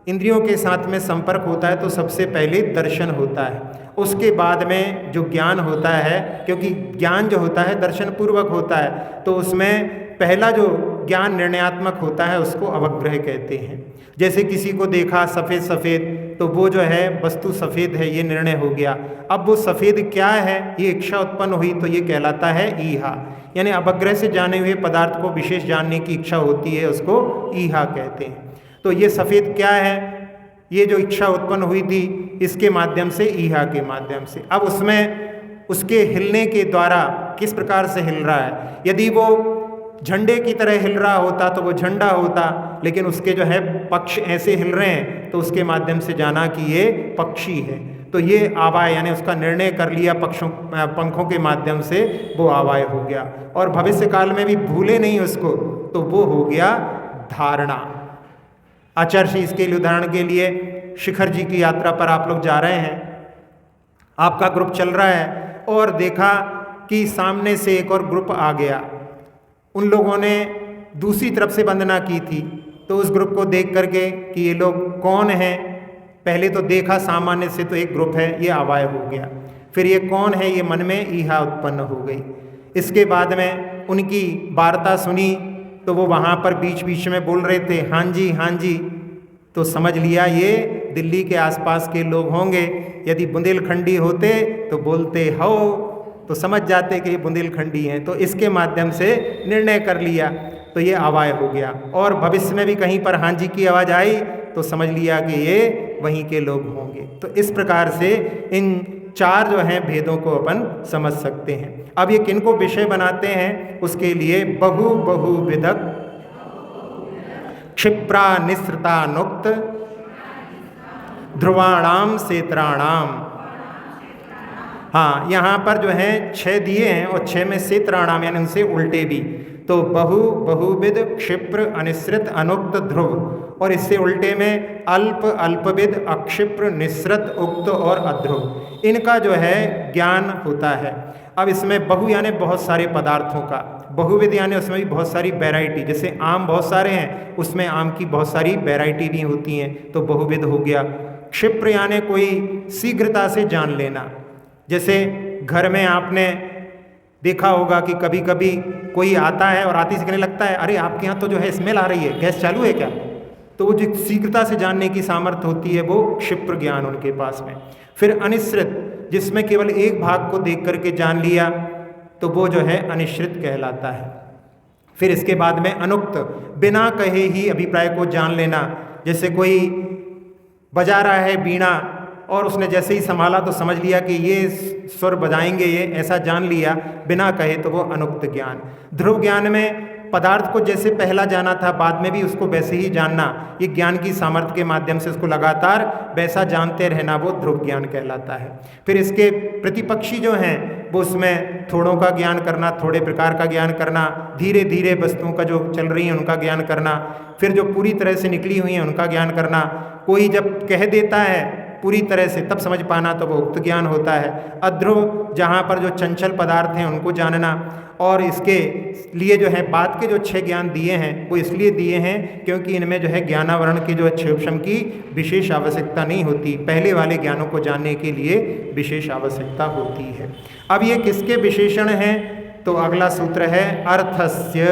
इंद्रियों के साथ में संपर्क होता है तो सबसे पहले दर्शन होता है, उसके बाद में जो ज्ञान होता है, क्योंकि ज्ञान जो होता है दर्शन पूर्वक होता है, तो उसमें पहला जो ज्ञान निर्णयात्मक होता है उसको अवग्रह कहते हैं। जैसे किसी को देखा सफ़ेद सफ़ेद, तो वो जो है वस्तु सफ़ेद है, ये निर्णय हो गया। अब वो सफ़ेद क्या है, ये इच्छा उत्पन्न हुई, तो ये कहलाता है ईहा, यानी अवग्रह से जाने हुए पदार्थ को विशेष जानने की इच्छा होती है, उसको ईहा कहते हैं। तो ये सफ़ेद क्या है, ये जो इच्छा उत्पन्न हुई थी इसके माध्यम से, ईहा के माध्यम से। अब उसमें उसके हिलने के द्वारा किस प्रकार से हिल रहा है, यदि वो झंडे की तरह हिल रहा होता तो वो झंडा होता, लेकिन उसके जो है पक्ष ऐसे हिल रहे हैं तो उसके माध्यम से जाना कि ये पक्षी है। तो ये आवाय यानी उसका निर्णय कर लिया पंखों के माध्यम से, वो आवाय हो गया। और भविष्य काल में भी भूले नहीं उसको, तो वो हो गया धारणा। आचार्य श्री इसके लिए उदाहरण के लिए शिखर जी की यात्रा पर आप लोग जा रहे हैं, आपका ग्रुप चल रहा है और देखा कि सामने से एक और ग्रुप आ गया, उन लोगों ने दूसरी तरफ से वंदना की थी, तो उस ग्रुप को देख करके कि ये लोग कौन हैं, पहले तो देखा सामान्य से तो एक ग्रुप है, ये आवाय हो गया, फिर ये कौन है, ये मन में ईहा उत्पन्न हो गई। इसके बाद में उनकी वार्ता सुनी तो वो वहाँ पर बीच बीच में बोल रहे थे हाँ जी हाँ जी, तो समझ लिया ये दिल्ली के आसपास के लोग होंगे। यदि बुंदेलखंडी होते तो बोलते हो, तो समझ जाते कि ये बुंदेलखंडी हैं, तो इसके माध्यम से निर्णय कर लिया, तो ये आवाय हो गया। और भविष्य में भी कहीं पर हाँ जी की आवाज़ आई तो समझ लिया कि ये वहीं के लोग होंगे। तो इस प्रकार से इन चार जो हैं भेदों को अपन समझ सकते हैं। अब ये किनको विषय बनाते हैं, उसके लिए बहु बहुविधक क्षिप्रा निसृतानुक्त ध्रुवाणाम सेत्राणाम। हाँ, यहाँ पर जो है 6 दिए हैं और 6 में सेत्राणाम यानी उनसे उल्टे भी, तो बहु बहुविध क्षिप्र अनिसृत अनुक्त ध्रुव, और इससे उल्टे में अल्प अल्पविद अक्षिप्र निसृत उक्त और अध्रुव, इनका जो है ज्ञान होता है। अब इसमें बहु यानी बहुत सारे पदार्थों का, बहुविध यानी उसमें भी बहुत सारी वैरायटी, जैसे आम बहुत सारे हैं उसमें आम की बहुत सारी वैरायटी भी होती हैं, तो बहुविध हो गया। क्षिप्र यानी कोई शीघ्रता से जान लेना, जैसे घर में आपने देखा होगा कि कभी कभी कोई आता है और आते से कहने लगता है अरे आपके यहाँ तो जो है स्मेल आ रही है, गैस चालू है क्या, तो वो जो शीघ्रता से जानने की सामर्थ्य होती है वो क्षिप्र ज्ञान उनके पास में। फिर अनिश्रित, जिसमें केवल एक भाग को देख करके जान लिया, तो वो जो है अनिश्रित कहलाता है। फिर इसके बाद में अनुक्त, बिना कहे ही अभिप्राय को जान लेना, जैसे कोई बजा रहा है बीणा और उसने जैसे ही संभाला तो समझ लिया कि ये स्वर बजाएंगे, ये ऐसा जान लिया बिना कहे, तो वो अनुक्त ज्ञान। ध्रुव ज्ञान में पदार्थ को जैसे पहला जाना था बाद में भी उसको वैसे ही जानना, ये ज्ञान की सामर्थ्य के माध्यम से उसको लगातार वैसा जानते रहना, वो ध्रुव ज्ञान कहलाता है। फिर इसके प्रतिपक्षी जो हैं वो उसमें थोड़ों का ज्ञान करना, थोड़े प्रकार का ज्ञान करना, धीरे धीरे वस्तुओं का जो चल रही हैं उनका ज्ञान करना, फिर जो पूरी तरह से निकली हुई हैं उनका ज्ञान करना। कोई जब कह देता है पूरी तरह से तब समझ पाना, तो वो उक्त ज्ञान होता है। अध्रुव, जहाँ पर जो चंचल पदार्थ हैं उनको जानना। और इसके लिए जो है बाद के जो 6 ज्ञान दिए हैं वो इसलिए दिए हैं क्योंकि इनमें जो है ज्ञानावरण की जो है क्षेपशम की विशेष आवश्यकता नहीं होती, पहले वाले ज्ञानों को जानने के लिए विशेष आवश्यकता होती है। अब ये किसके विशेषण हैं, तो अगला सूत्र है अर्थस्य।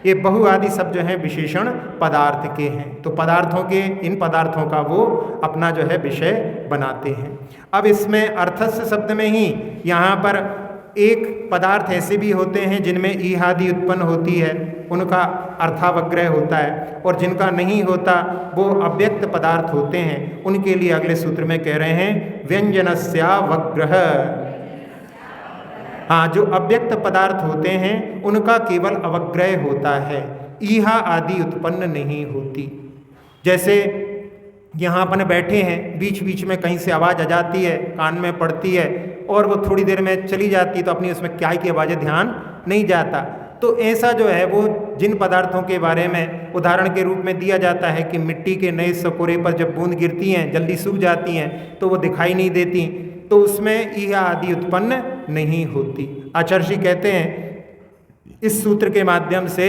ये बहु आदि सब जो है विशेषण पदार्थ के हैं, तो पदार्थों के, इन पदार्थों का वो अपना जो है विषय बनाते हैं। अब इसमें अर्थस्य शब्द में ही यहाँ पर एक पदार्थ ऐसे भी होते हैं जिनमें ईहादि उत्पन्न होती है, उनका अर्थावग्रह होता है, और जिनका नहीं होता वो अव्यक्त पदार्थ होते हैं। उनके लिए अगले सूत्र में कह रहे हैं व्यंजनस्यावग्रह। हाँ, जो अव्यक्त पदार्थ होते हैं उनका केवल अवग्रह होता है, ईहा आदि उत्पन्न नहीं होती। जैसे यहाँ अपन बैठे हैं, बीच बीच में कहीं से आवाज़ आ जाती है, कान में पड़ती है और वो थोड़ी देर में चली जाती है, तो अपनी उसमें क्या की आवाज़ें ध्यान नहीं जाता। तो ऐसा जो है वो जिन पदार्थों के बारे में उदाहरण के रूप में दिया जाता है कि मिट्टी के नए सकोरे पर जब बूंद गिरती हैं जल्दी सूख जाती हैं तो वो दिखाई नहीं देती, तो उसमें ईहा आदि उत्पन्न नहीं होती। आचार्य जी कहते हैं इस सूत्र के माध्यम से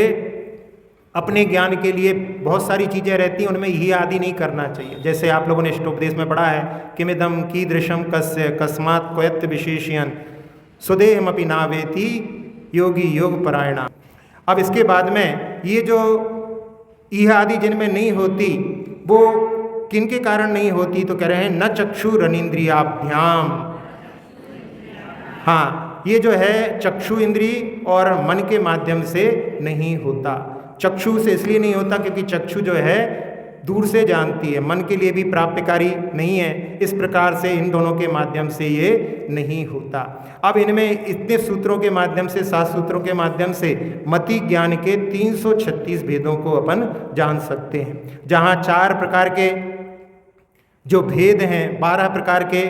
अपने ज्ञान के लिए बहुत सारी चीज़ें रहती हैं, उनमें यही आदि नहीं करना चाहिए। जैसे आप लोगों ने इष्टोपदेश में पढ़ा है किमिदम कीदृशम कस्य कस्मात् क्वयत् विशेषयन् सुदेहमपि नावेति योगी योग परायणा। अब इसके बाद में ये जो यह आदि जिनमें नहीं होती वो किन के कारण नहीं होती, तो कह रहे हैं न चक्षुरनीन्द्रियाभ्याम। हाँ, ये जो है चक्षु इंद्री और मन के माध्यम से नहीं होता। चक्षु से इसलिए नहीं होता क्योंकि चक्षु जो है दूर से जानती है, मन के लिए भी प्राप्यकारी नहीं है, इस प्रकार से इन दोनों के माध्यम से ये नहीं होता। अब इनमें इतने सूत्रों के माध्यम से, 7 सूत्रों के माध्यम से मति ज्ञान के 336 भेदों को अपन जान सकते हैं। जहाँ 4 प्रकार के जो भेद हैं, 12 प्रकार के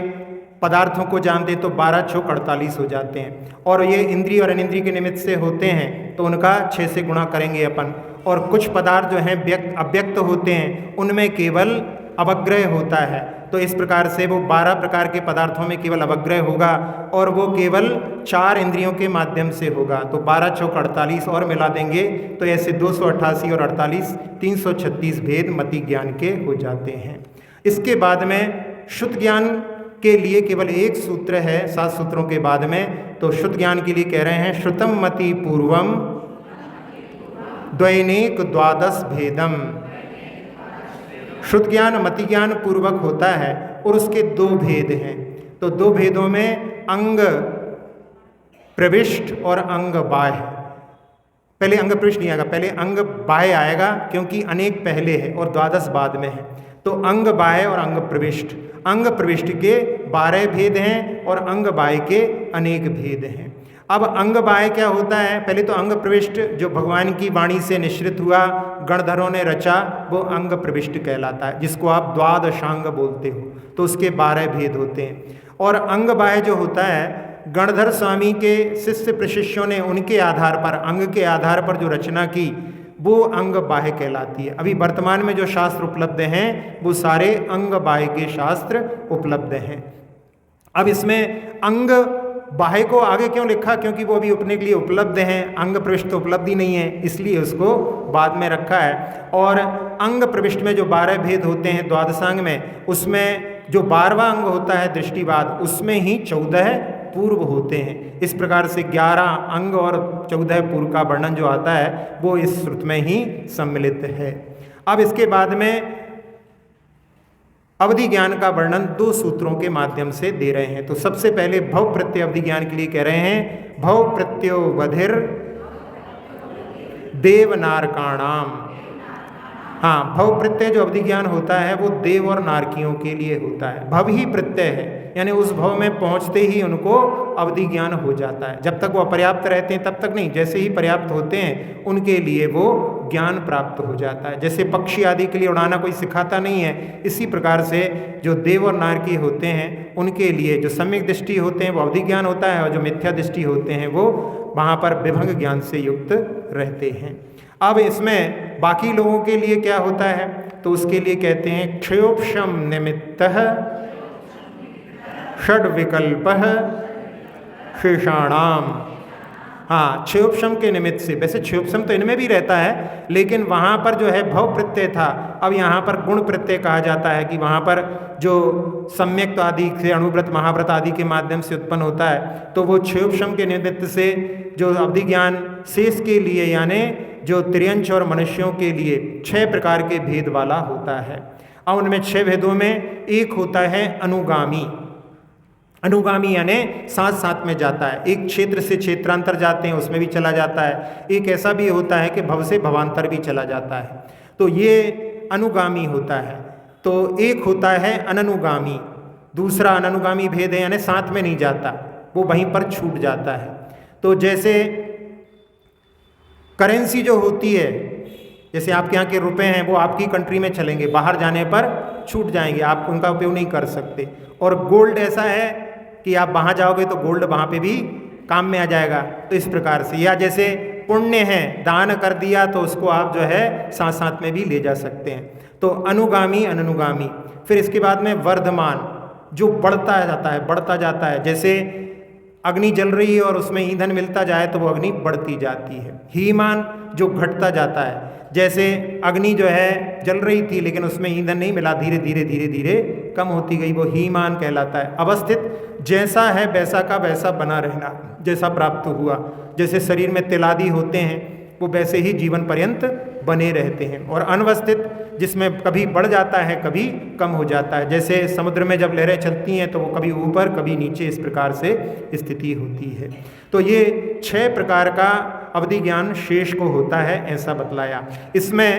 पदार्थों को जानते तो 12 छोक 48 हो जाते हैं, और ये इंद्रिय और अनिंद्रिय के निमित्त से होते हैं तो उनका 6 से गुणा करेंगे अपन। और कुछ पदार्थ जो हैं अव्यक्त होते हैं, उनमें केवल अवग्रह होता है, तो इस प्रकार से वो 12 प्रकार के पदार्थों में केवल अवग्रह होगा और वो केवल 4 इंद्रियों के माध्यम से होगा। तो 12 छोक 48 और मिला देंगे तो ऐसे 288 और 48 336 भेद मति ज्ञान के हो जाते हैं। इसके बाद में शुद्ध ज्ञान के लिए केवल एक सूत्र है 7 सूत्रों के बाद में। तो शुद्ध ज्ञान के लिए कह रहे हैं श्रुतम मति पूर्वम द्वैनेक द्वादश भेदम। शुद्ध ज्ञान मति ज्ञान पूर्वक होता है और उसके 2 भेद हैं। तो 2 भेदों में अंग प्रविष्ट और अंग बाह्य। पहले अंग प्रविष्ट नहीं आएगा, पहले अंग बाह्य आएगा क्योंकि अनेक पहले है और द्वादश बाद में है। तो अंग बाह्य और अंग प्रविष्ट, अंग प्रविष्ट के 12 भेद हैं और अंग बाह्य के अनेक भेद हैं। अब अंग बाह्य क्या होता है? पहले तो अंग प्रविष्ट जो भगवान की वाणी से निश्रित हुआ, गणधरों ने रचा, वो अंग प्रविष्ट कहलाता है, जिसको आप द्वादशांग बोलते हो। तो उसके 12 भेद होते हैं। और अंग बाह्य जो होता है, गणधर स्वामी के शिष्य प्रशिष्यों ने उनके आधार पर, अंग के आधार पर जो रचना की, वो अंग बाह्य कहलाती है। अभी वर्तमान में जो शास्त्र उपलब्ध हैं वो सारे अंग बाह्य के शास्त्र उपलब्ध हैं। अब इसमें अंग बाह्य को आगे क्यों लिखा? क्योंकि वो अभी अपने के लिए उपलब्ध हैं, अंग प्रविष्ट तो उपलब्धि नहीं है, इसलिए उसको बाद में रखा है। और अंग प्रविष्ट में जो 12 भेद होते हैं द्वादशांग में, उसमें जो 12वां अंग होता है दृष्टिवाद, उसमें ही 14 पूर्व होते हैं। इस प्रकार से 11 अंग और 14 पूर्व का वर्णन जो आता है वो इस श्रुत में ही सम्मिलित है। अब इसके बाद में अवधि ज्ञान का वर्णन 2 सूत्रों के माध्यम से दे रहे हैं। तो सबसे पहले भव प्रत्यय अवधि ज्ञान के लिए कह रहे हैं भव प्रत्यो वधिर देवनारकाणाम। हाँ, भव प्रत्यय जो अवधि ज्ञान होता है वो देव और नारकियों के लिए होता है। भव ही प्रत्यय है, यानी उस भव में पहुंचते ही उनको अवधि ज्ञान हो जाता है। जब तक वो अपर्याप्त रहते हैं तब तक नहीं, जैसे ही पर्याप्त होते हैं उनके लिए वो ज्ञान प्राप्त हो जाता है। जैसे पक्षी आदि के लिए उड़ाना कोई सिखाता नहीं है, इसी प्रकार से जो देव और नारकी होते हैं उनके लिए जो सम्यक दृष्टि होते हैं वो अवधि ज्ञान होता है, और जो मिथ्या दृष्टि होते हैं वो वहाँ पर विभंग ज्ञान से युक्त रहते हैं। अब इसमें बाकी लोगों के लिए क्या होता है? तो उसके लिए कहते हैं क्षयोपशम निमित्तः षड विकल्पः शेषाणाम। हाँ, क्षयोपशम के निमित्त से, वैसे क्षयोपशम तो इनमें भी रहता है, लेकिन वहाँ पर जो है भव प्रत्यय था, अब यहाँ पर गुण प्रत्यय कहा जाता है कि वहाँ पर जो सम्यक्त आदि से अणुव्रत महाव्रत आदि के माध्यम से उत्पन्न होता है, तो वो क्षयोपशम के निमित्त से जो अवधि ज्ञान शेष के लिए, यानी जो त्रियंश और मनुष्यों के लिए 6 प्रकार के भेद वाला होता है। अब उनमें 6 भेदों में एक होता है अनुगामी। अनुगामी यानी साथ साथ में जाता है, एक क्षेत्र से क्षेत्रांतर जाते हैं उसमें भी चला जाता है। एक ऐसा भी होता है कि भव से भवांतर भी चला जाता है, तो ये अनुगामी होता है। तो एक होता है अननुगामी, दूसरा अननुगामी भेद है, यानी साथ में नहीं जाता, वो वहीं पर छूट जाता है। तो जैसे करेंसी जो होती है, जैसे आपके यहाँ के रुपए हैं वो आपकी कंट्री में चलेंगे, बाहर जाने पर छूट जाएंगे, आप उनका उपयोग नहीं कर सकते। और गोल्ड ऐसा है कि आप वहाँ जाओगे तो गोल्ड वहाँ पे भी काम में आ जाएगा। तो इस प्रकार से, या जैसे पुण्य है, दान कर दिया तो उसको आप जो है साथ साथ में भी ले जा सकते हैं। तो अनुगामी अननुगामी। फिर इसके बाद में वर्धमान, जो बढ़ता जाता है, बढ़ता जाता है। जैसे अग्नि जल रही है और उसमें ईंधन मिलता जाए तो वो अग्नि बढ़ती जाती है। हीमान जो घटता जाता है, जैसे अग्नि जो है जल रही थी लेकिन उसमें ईंधन नहीं मिला, धीरे धीरे धीरे धीरे कम होती गई, वो हीमान कहलाता है। अवस्थित, जैसा है वैसा का वैसा बना रहना, जैसा प्राप्त हुआ, जैसे शरीर में तिलादि होते हैं वो वैसे ही जीवन पर्यंत बने रहते हैं। और अनवस्थित, जिसमें कभी बढ़ जाता है कभी कम हो जाता है, जैसे समुद्र में जब लहरें चलती हैं तो वो कभी ऊपर कभी नीचे इस प्रकार से स्थिति होती है। तो ये 6 प्रकार का अवधि ज्ञान शेष को होता है, ऐसा बतलाया। इसमें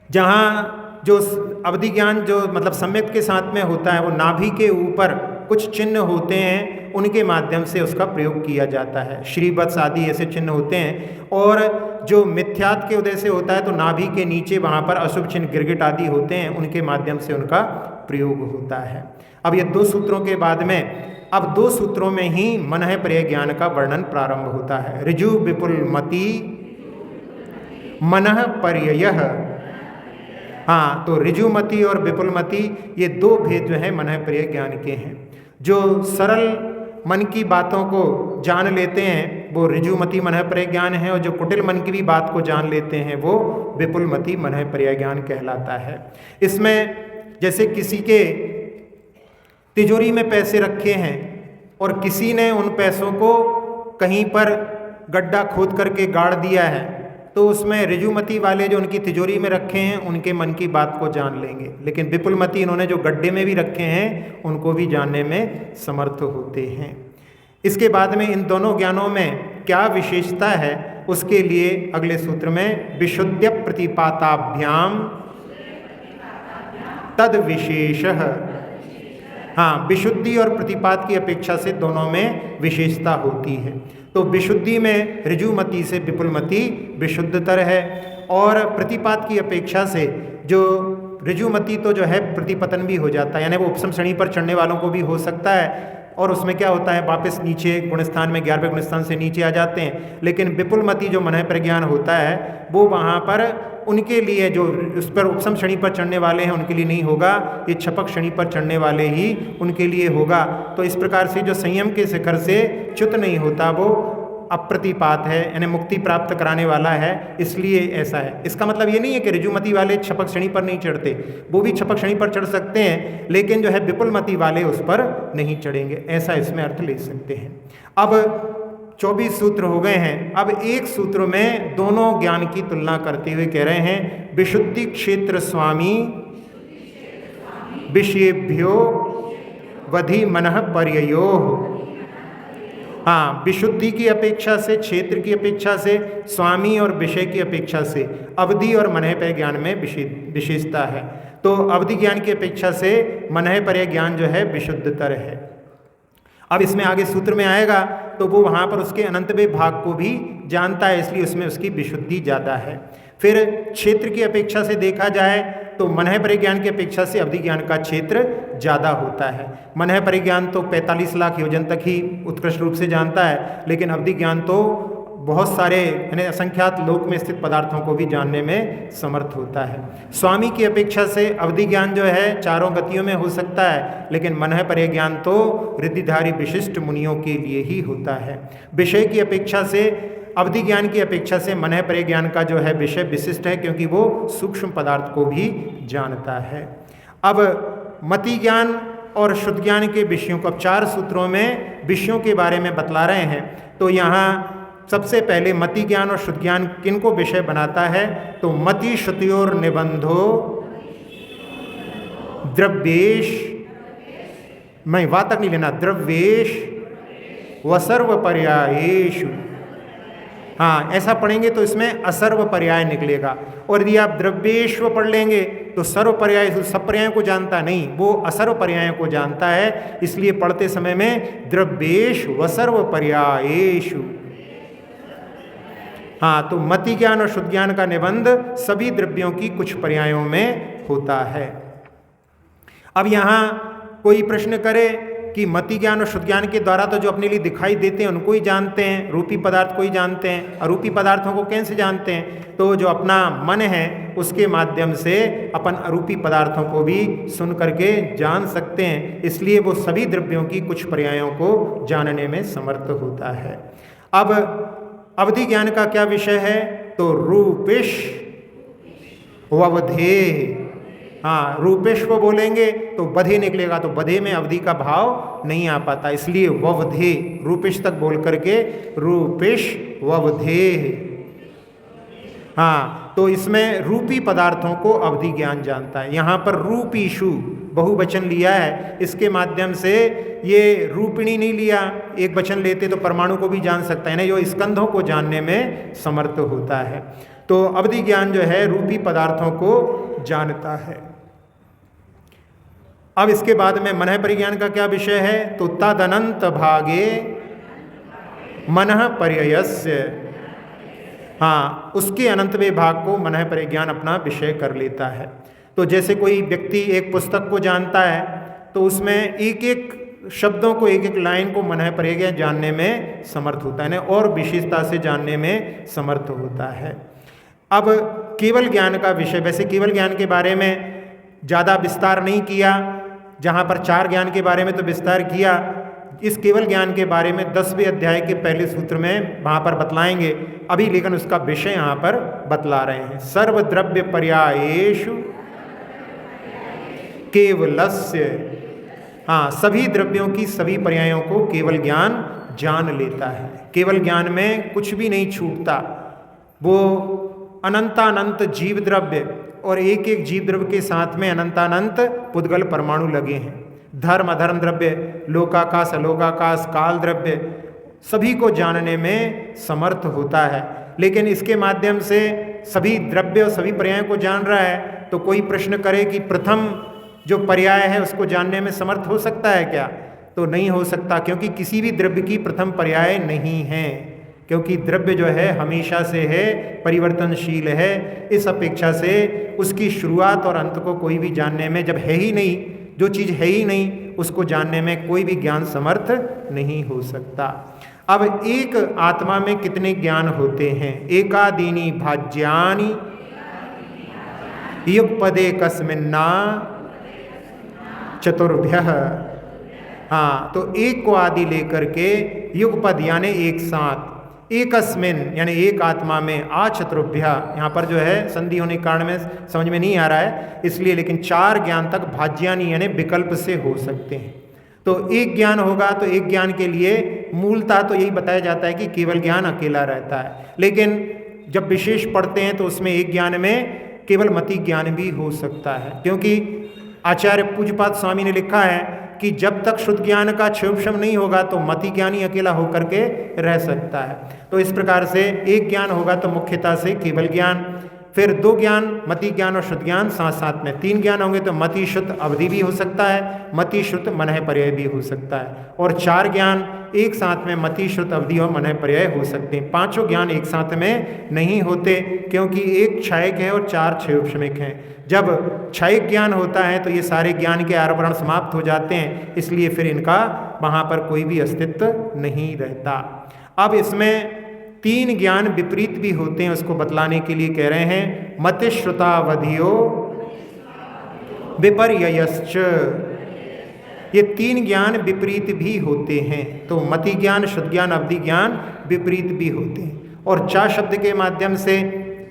जहाँ जो अवधि ज्ञान जो मतलब सम्यक के साथ में होता है, वो नाभि के ऊपर कुछ चिन्ह होते हैं, उनके माध्यम से उसका प्रयोग किया जाता है। श्रीवत्स आदि ऐसे चिन्ह होते हैं। और जो मिथ्यात के उदय से होता है तो नाभि के नीचे वहाँ पर अशुभ चिन्ह गिरगिट आदि होते हैं, उनके माध्यम से उनका प्रयोग होता है। अब ये 2 सूत्रों के बाद में अब 2 सूत्रों में ही मनः पर्यय ज्ञान का वर्णन प्रारंभ होता है। ऋजु विपुल मति मनः पर्ययः। हाँ, तो ऋजुमति और विपुलमति ये 2 भेद जो है मनः पर्यय ज्ञान के हैं। जो सरल मन की बातों को जान लेते हैं वो ऋजुमति मनः पर्यय ज्ञान है, और जो कुटिल मन की भी बात को जान लेते हैं वो विपुलमति मनः पर्यय ज्ञान कहलाता है। इसमें जैसे किसी के तिजोरी में पैसे रखे हैं और किसी ने उन पैसों को कहीं पर गड्ढा खोद करके गाड़ दिया है, तो उसमें ऋजुमति वाले जो उनकी तिजोरी में रखे हैं उनके मन की बात को जान लेंगे, लेकिन विपुलमति इन्होंने जो गड्ढे में भी रखे हैं उनको भी जानने में समर्थ होते हैं। इसके बाद में इन दोनों ज्ञानों में क्या विशेषता है उसके लिए अगले सूत्र में विशुद्ध प्रतिपाताभ्याम तद विशेषः। हाँ, विशुद्धि और प्रतिपात की अपेक्षा से दोनों में विशेषता होती है। तो विशुद्धि में ऋजुमति से विपुलमति विशुद्धतर है, और प्रतिपात की अपेक्षा से जो ऋजुमति तो जो है प्रतिपतन भी हो जाता है, यानी वो उपसम श्रेणी पर चढ़ने वालों को भी हो सकता है, और उसमें क्या होता है वापस नीचे गुणस्थान में 11वें गुणस्थान से नीचे आ जाते हैं। लेकिन विपुलमति जो मनः पर्यय ज्ञान होता है वो वहाँ पर उनके लिए जो उस पर उपसम श्रेणी पर चढ़ने वाले हैं उनके लिए नहीं होगा, ये छपक श्रेणी पर चढ़ने वाले ही उनके लिए होगा। तो इस प्रकार से जो संयम के शिखर से च्युत नहीं होता वो अप्रतिपात है, यानी मुक्ति प्राप्त कराने वाला है, इसलिए ऐसा है। इसका मतलब ये नहीं है कि ऋजुमति वाले छपक श्रेणी पर नहीं चढ़ते, वो भी छपक श्रेणी पर चढ़ सकते हैं, लेकिन जो है विपुलमति वाले उस पर नहीं चढ़ेंगे, ऐसा इसमें अर्थ ले सकते हैं। अब 24 सूत्र हो गए हैं। अब एक सूत्र में दोनों ज्ञान की तुलना करते हुए कह रहे हैं विशुद्धि क्षेत्र स्वामी विषयेभ्यो वधि मनः पर्ययोः। हाँ, विशुद्धि की अपेक्षा से, क्षेत्र की अपेक्षा से, स्वामी और विषय की अपेक्षा से अवधि और मनः पर्यय ज्ञान में विशेषता है। तो अवधि ज्ञान की अपेक्षा से मनः पर्यय ज्ञान जो है विशुद्धतर है। अब इसमें आगे सूत्र में आएगा तो वो वहाँ पर उसके अनंतवें भाग को भी जानता है, इसलिए उसमें उसकी विशुद्धि ज़्यादा है। फिर क्षेत्र की अपेक्षा से देखा जाए तो मनः पर्यय ज्ञान की अपेक्षा से अवधि ज्ञान का क्षेत्र ज़्यादा होता है। मनः पर्यय ज्ञान तो 45 लाख योजन तक ही उत्कृष्ट रूप से जानता है, लेकिन अवधि ज्ञान तो बहुत सारे यानी असंख्यात लोक में स्थित पदार्थों को भी जानने में समर्थ होता है। स्वामी की अपेक्षा से अवधि ज्ञान जो है चारों गतियों में हो सकता है, लेकिन मनः पर्यय ज्ञान तो रिद्धिधारी विशिष्ट मुनियों के लिए ही होता है। विषय की अपेक्षा से, अवधि ज्ञान की अपेक्षा से मनः पर्यय ज्ञान का जो है विषय विशिष्ट है, क्योंकि वो सूक्ष्म पदार्थ को भी जानता है। अब मति ज्ञान और शुद्ध ज्ञान के विषयों को अब 4 सूत्रों में विषयों के बारे में बतला रहे हैं। तो यहाँ सबसे पहले मति ज्ञान और शुद्ध ज्ञान किनको विषय बनाता है, तो मति श्रुतियोर निबंधो द्रव्येश, मैं वा तक नहीं लेना, द्रव्येश व सर्व पर्यायेषु। हाँ, ऐसा पढ़ेंगे तो इसमें असर्व पर्याय निकलेगा, और यदि आप द्रव्येश्व पढ़ लेंगे तो सर्व पर्याय सब पर्यायों को जानता नहीं, वो असर्व पर्यायों को जानता है, इसलिए पढ़ते समय में द्रव्येश व सर्व पर्यायेषु। हाँ, तो मति ज्ञान और शुद्ध ज्ञान का निबंध सभी द्रव्यों की कुछ पर्यायों में होता है। अब यहाँ कोई प्रश्न करे कि मति ज्ञान और शुद्ध ज्ञान के द्वारा तो जो अपने लिए दिखाई देते हैं उनको ही जानते हैं, रूपी पदार्थ को ही जानते हैं। अरूपी पदार्थों को कैसे जानते हैं? तो जो अपना मन है उसके माध्यम से अपन अरूपी पदार्थों को भी सुन करके जान सकते हैं। इसलिए वो सभी द्रव्यों की कुछ पर्यायों को जानने में समर्थ होता है। अब अवधि ज्ञान का क्या विषय है? तो रूपेश ववधे। हाँ, रूपेश को बोलेंगे तो बधे निकलेगा, तो बधे में अवधि का भाव नहीं आ पाता, इसलिए ववधे, रूपेश तक बोल करके रूपेश ववधे। हाँ, तो इसमें रूपी पदार्थों को अवधि ज्ञान जानता है। यहाँ पर रूपीषु बहुवचन लिया है, इसके माध्यम से ये रूपिणी नहीं लिया, एक वचन लेते तो परमाणु को भी जान सकता है ना, जो स्कंधों को जानने में समर्थ होता है। तो अवधि ज्ञान जो है रूपी पदार्थों को जानता है। अब इसके बाद में मनः परिज्ञान का क्या विषय है? तो तदनंत भागे मनः पर्ययस्य। हाँ, उसके अनंतवें भाग को मनः परिज्ञान अपना विषय कर लेता है। तो जैसे कोई व्यक्ति एक पुस्तक को जानता है तो उसमें एक एक शब्दों को, एक एक लाइन को मनः परिज्ञान जानने में समर्थ होता है, और विशेषता से जानने में समर्थ होता है। अब केवल ज्ञान का विषय, वैसे केवल ज्ञान के बारे में ज़्यादा विस्तार नहीं किया, जहाँ पर 4 ज्ञान के बारे में तो विस्तार किया, इस केवल ज्ञान के बारे में 10वें अध्याय के पहले सूत्र में वहाँ पर बतलाएंगे अभी, लेकिन उसका विषय यहाँ पर बतला रहे हैं। सर्वद्रव्य पर्यायेषु केवलस्य। हाँ, सभी द्रव्यों की सभी पर्यायों को केवल ज्ञान जान लेता है। केवल ज्ञान में कुछ भी नहीं छूटता, वो अनंतानंत जीव द्रव्य और एक एक जीव द्रव्य के साथ में अनंतानंत पुद्गल परमाणु लगे हैं। धर्म अधर्म द्रव्य, लोकाकाश अलोकाकाश, काल द्रव्य, सभी को जानने में समर्थ होता है। लेकिन इसके माध्यम से सभी द्रव्य और सभी पर्यायों को जान रहा है, तो कोई प्रश्न करे कि प्रथम जो पर्याय है उसको जानने में समर्थ हो सकता है क्या? तो नहीं हो सकता, क्योंकि किसी भी द्रव्य की प्रथम पर्याय नहीं है, क्योंकि द्रव्य जो है हमेशा से है, परिवर्तनशील है। इस अपेक्षा से उसकी शुरुआत और अंत को कोई भी जानने में, जब है ही नहीं, जो चीज़ है ही नहीं, उसको जानने में कोई भी ज्ञान समर्थ नहीं हो सकता। अब एक आत्मा में कितने ज्ञान होते हैं? एकादीनि भाज्यानि युगपदे कस्मिन्ना चतुर्भ्यः। हाँ, तो एक को आदि लेकर के युगपद यानी एक साथ, एकस्मिन यानी एक आत्मा में, आचतुर्भ्या, यहाँ पर जो है संधि होने के कारण में समझ में नहीं आ रहा है इसलिए, लेकिन 4 ज्ञान तक भाज्यानि यानी विकल्प से हो सकते हैं। तो एक ज्ञान होगा तो एक ज्ञान के लिए मूलतः तो यही बताया जाता है कि केवल ज्ञान अकेला रहता है, लेकिन जब विशेष पढ़ते हैं तो उसमें एक ज्ञान में केवल मति ज्ञान भी हो सकता है, क्योंकि आचार्य पूज्यपाद स्वामी ने लिखा है कि जब तक शुद्ध ज्ञान का क्षोभशम नहीं होगा तो मति ज्ञान ही अकेला होकर के रह सकता है। तो इस प्रकार से एक ज्ञान होगा तो मुख्यतः से केवल ज्ञान, फिर 2 ज्ञान मति ज्ञान और शुद्ध ज्ञान साथ साथ में 3 ज्ञान होंगे तो मति शुद्ध अवधि भी हो सकता है, मति शुद्ध मनः पर्याय भी हो सकता है, और 4 ज्ञान एक साथ में मति शुद्ध अवधि और मनः पर्याय हो सकते हैं। 5 ज्ञान एक साथ में नहीं होते, क्योंकि एक क्षयिक है और 4 क्षयोपशमिक हैं। जब क्षयिक ज्ञान होता है तो ये सारे ज्ञान के आवरण समाप्त हो जाते हैं, इसलिए फिर इनका वहाँ पर कोई भी अस्तित्व नहीं रहता। अब इसमें 3 ज्ञान विपरीत भी होते हैं, उसको बतलाने के लिए कह रहे हैं मतिश्रुतावधियो विपर्ययश्च। ये 3 ज्ञान विपरीत भी होते हैं, तो मति ज्ञान, शुद्ध ज्ञान, अवधि ज्ञान विपरीत भी होते हैं। और चा शब्द के माध्यम से